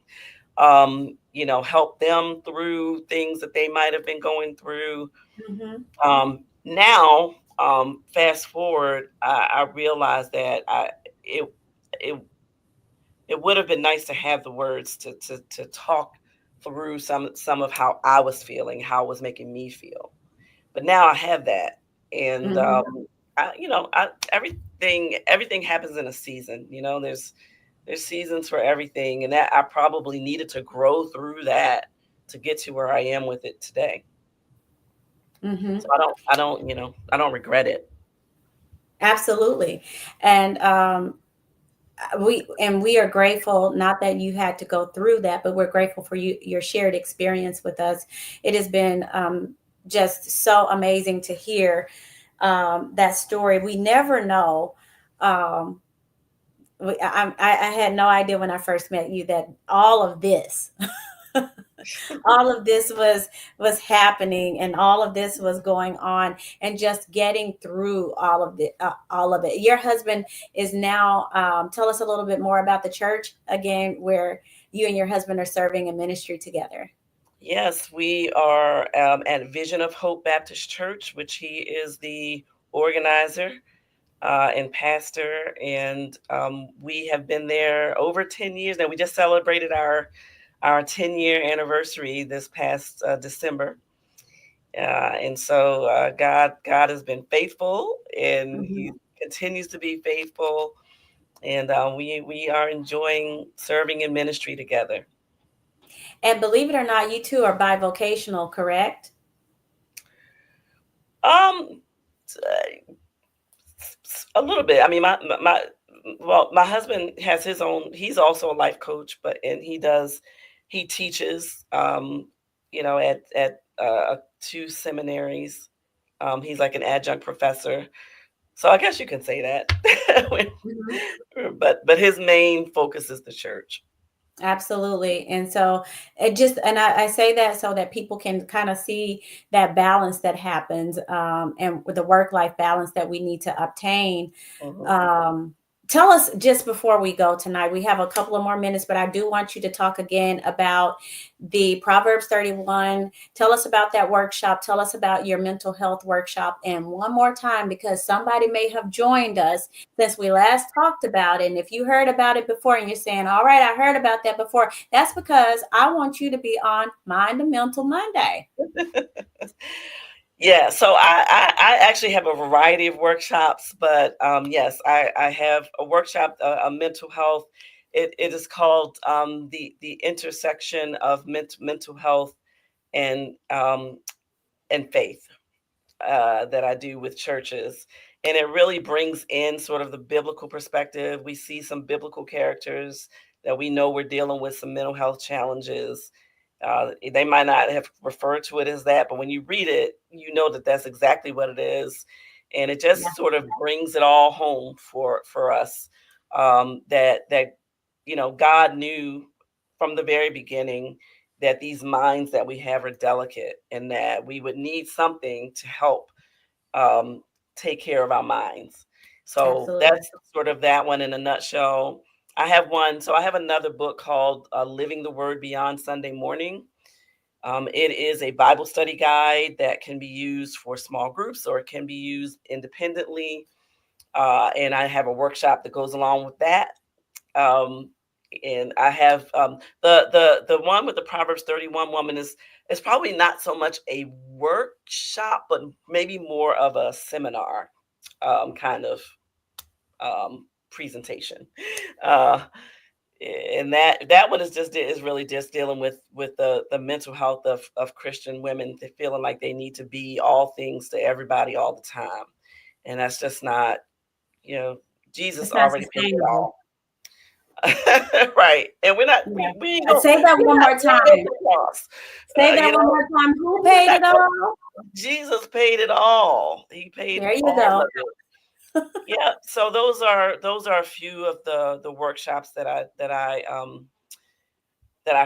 S2: Help them through things that they might have been going through.
S1: hmm
S2: Now, fast forward, I realized that it it it would have been nice to have the words to talk through some of how I was feeling, how it was making me feel. But now I have that, and
S1: hmm
S2: everything happens in a season. There's seasons for everything, and that I probably needed to grow through that to get to where I am with it today. So
S1: hmm
S2: I don't regret it.
S1: Absolutely. And we are grateful, not that you had to go through that, but we're grateful for your shared experience with us. It has been just so amazing to hear that story. We never know. Um, I had no idea when I first met you that all of this all of this was happening, and all of this was going on, and just getting through all of it. Your husband is now, tell us a little bit more about the church again, where you and your husband are serving in ministry together.
S2: Yes, we are at Vision of Hope Baptist Church, which he is the organizer and pastor. And we have been there over 10 years now. We just celebrated our 10-year anniversary this past December. And so God has been faithful, and He
S1: Mhm.
S2: continues to be faithful. And we are enjoying serving in ministry together.
S1: And believe it or not, you two are bivocational, correct?
S2: Um, a little bit. I mean, my husband has his own. He's also a life coach, but and he teaches, at two seminaries. He's like an adjunct professor, so I guess you can say that. But his main focus is the church.
S1: Absolutely. And so I say that so that people can kind of see that balance that happens, and with the work life balance that we need to obtain.
S2: Mhm.
S1: Um, Tell us, just before we go tonight, we have a couple of more minutes, but I do want you to talk again about the Proverbs 31. Tell us about that workshop. Tell us about your mental health workshop. And one more time, because somebody may have joined us since we last talked about it. And if you heard about it before and you're saying, all right, I heard about that before, that's because I want you to be on Mind the Mental Monday.
S2: Yeah, so I actually have a variety of workshops, but yes, I have a workshop, a mental health. It is called the intersection of mental health and and faith, that I do with churches. And it really brings in sort of the biblical perspective. We see some biblical characters that we know we're dealing with some mental health challenges. They might not have referred to it as that, but when you read it, you know that that's exactly what it is. And it
S1: Yeah,
S2: just sort of brings it all home for us, that God knew from the very beginning that these minds that we have are delicate, and that we would need something to help um, take care of our minds. So
S1: absolutely.
S2: that's sort of that one in a nutshell. I have one, so I have another book called Living the Word Beyond Sunday Morning. It is a Bible study guide that can be used for small groups, or it can be used independently. And I have a workshop that goes along with that. Um, and I have the one with the Proverbs 31 woman is probably not so much a workshop, but maybe more of a seminar kind of presentation. Uh, and that one is really just dealing with the mental health of Christian women, to feeling like they need to be all things to everybody all the time, and that's just not, you know, Jesus
S1: It's not
S2: already paid it
S1: sustainable.
S2: all. Right. And we're not
S1: Yeah.
S2: we ain't gonna
S1: Say that one more
S2: we ain't go
S1: time.
S2: to the cross.
S1: Say
S2: You
S1: that one
S2: know,
S1: more time. Who
S2: we're
S1: paid
S2: not
S1: it
S2: going.
S1: all?
S2: Jesus paid it all. He paid
S1: There you
S2: all
S1: go.
S2: of it. Yeah. So those are a few of the workshops that I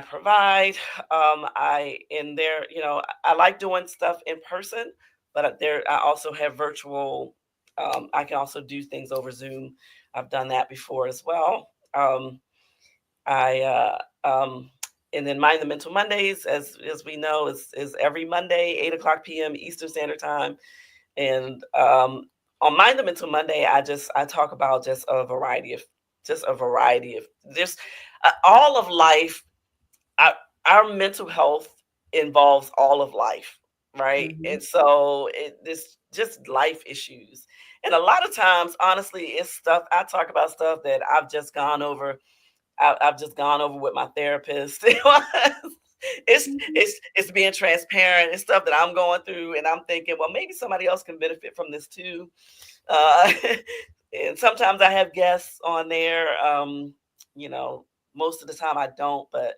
S2: provide. I in there, I like doing stuff in person, but there I also have virtual. I can also do things over Zoom. I've done that before as well. I and then Mind the Mental Mondays, as we know, is every Monday, 8 o'clock p.m. Eastern Standard Time. And on Mind the Mental Monday, I talk about just a variety of just all of life. Our, our mental health involves all of life, right?
S1: Mhm.
S2: And so this just life issues. And a lot of times, honestly, it's stuff I talk about, stuff that I've just gone over with my therapist. It's being transparent. It's stuff that I'm going through, and I'm thinking, well, maybe somebody else can benefit from this too. Uh, And sometimes I have guests on there. You know, most of the time I don't, but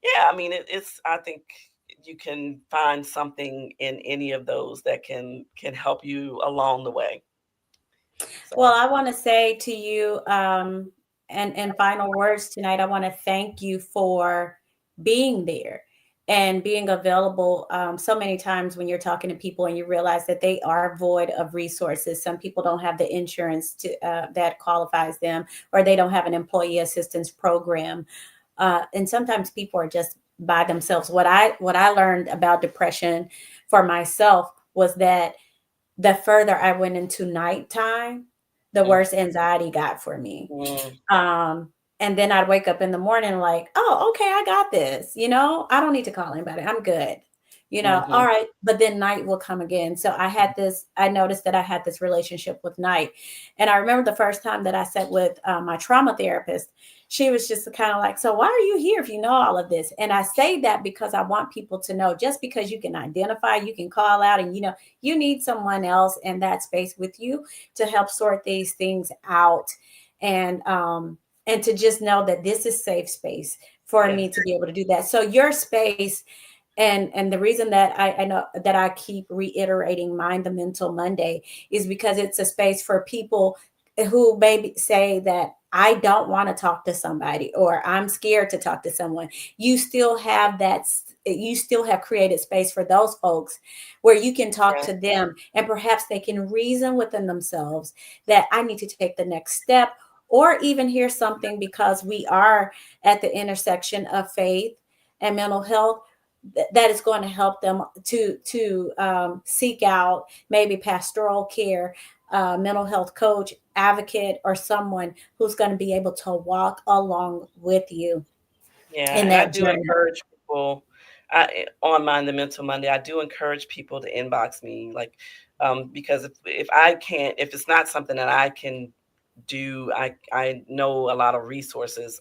S2: yeah, I mean, it's. I think you can find something in any of those that can help you along the way.
S1: Well,
S2: So
S1: I want to say to you, and final words tonight, I want to thank you for being there and being available so many times when you're talking to people and you realize that they are void of resources. Some people don't have the insurance that qualifies them, or they don't have an employee assistance program. And sometimes people are just by themselves. What I learned about depression for myself was that the further I went into nighttime, the
S2: mm,
S1: worse anxiety got for me.
S2: mm,
S1: Um, and then I'd wake up in the morning like, oh, okay, I got this. I don't need to call anybody. I'm good. All
S2: mhm,
S1: right. But then night will come again. So I noticed that I had this relationship with night. And I remember the first time that I sat with my trauma therapist, she was just kind of like, so why are you here if you know all of this? And I say that because I want people to know just because you can identify, you can call out, and you need someone else in that space with you to help sort these things out. And to just know that this is safe space for
S2: yes,
S1: me to be able to do that. So your space, and the reason that I know that I keep reiterating Mind the Mental Monday is because it's a space for people who maybe say that I don't want to talk to somebody, or I'm scared to talk to someone. You still have created space for those folks where you can talk
S2: yes,
S1: to them, and perhaps they can reason within themselves that I need to take the next step, or even hear something, because we are at the intersection of faith and mental health, that is going to help them to seek out maybe pastoral care, mental health coach, advocate, or someone who's going to be able to walk along with you
S2: yeah.
S1: in
S2: And I
S1: that
S2: do
S1: journey.
S2: encourage people. On Mind the Mental Monday, I do encourage people to inbox me, like, because if I can't, if it's not something that I can do, I know a lot of resources.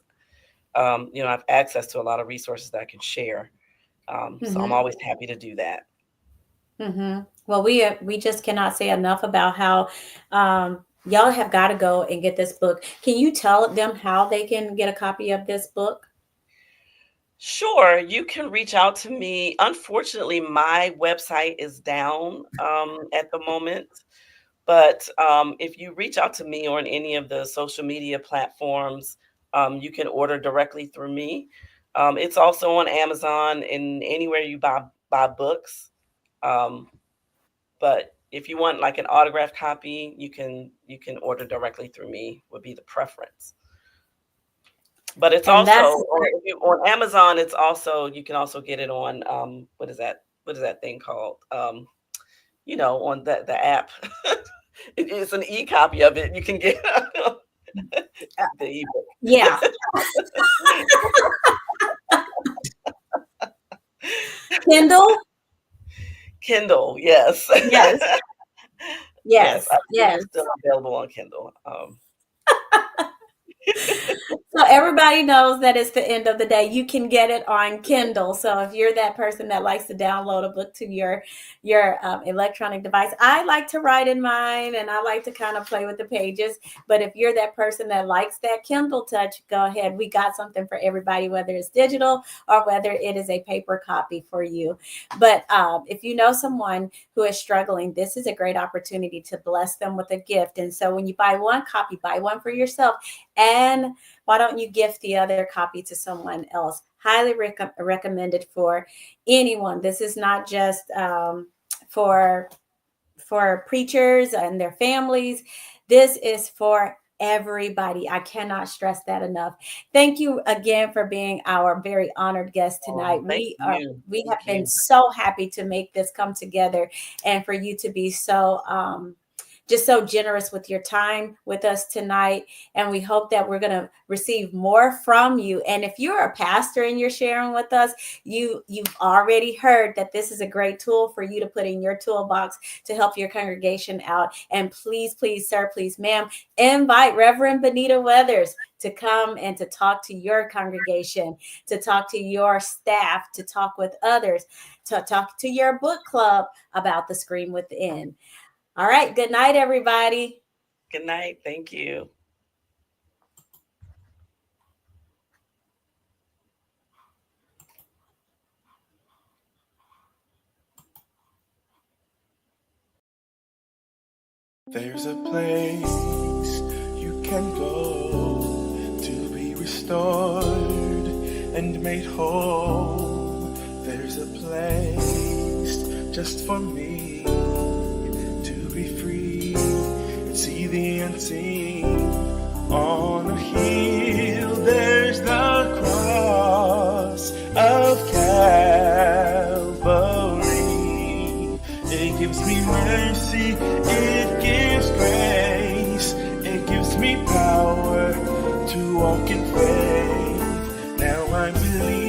S2: You know, I have access to a lot of resources that I can share. So I'm
S1: Hmm.
S2: always happy to do that.
S1: Well, we just cannot say enough about how y'all have got to go and get this book. Can you tell them how they can get a copy of this book?
S2: Sure, you can reach out to me. Unfortunately, my website is down at the moment, but if you reach out to me on any of the social media platforms, you can order directly through me. It's also on Amazon and anywhere you buy books. Um, but if you want like an autographed copy, you can order directly through me. Would be the preference. But it's
S1: And
S2: also
S1: that's
S2: on Amazon. It's also you can also get it on what is that thing called? You know, on the app. It's an e-copy of it. You can get the ebook.
S1: yeah, Kindle.
S2: Kindle, yes.
S1: Yes,
S2: Yes, I
S1: yes,
S2: believe it's
S1: yes.
S2: still available on Kindle.
S1: So everybody knows that it's the end of the day. You can get it on Kindle. So if you're that person that likes to download a book to your electronic device, I like to write in mine and I like to kind of play with the pages. But if you're that person that likes that Kindle touch, go ahead. We got something for everybody, whether it's digital or whether it is a paper copy for you. But if you know someone who is struggling, this is a great opportunity to bless them with a gift. And so when you buy one copy, buy one for yourself. And why don't you gift the other copy to someone else? Highly recommended for anyone. This is not just for preachers and their families. This is for everybody. I cannot stress that enough. Thank you again for being our very honored guest tonight.
S2: Thank you.
S1: We have
S2: Thank
S1: been
S2: you.
S1: so happy to make this come together, and for you to be so just so generous with your time with us tonight. And we hope that we're going to receive more from you. And if you're a pastor and you're sharing with us, you've already heard that this is a great tool for you to put in your toolbox to help your congregation out. And please, please, sir, please, ma'am, invite Reverend Benita Weathers to come and to talk to your congregation, to talk to your staff, to talk with others, to talk to your book club about the Scream Within. All right. Good night, everybody.
S2: Good night. Thank you.
S3: There's a place you can go to be restored and made whole. There's a place just for me to be free and see the unseen. On a hill there's the cross of Calvary. It gives me mercy, it gives grace, it gives me power to walk in faith. Now I believe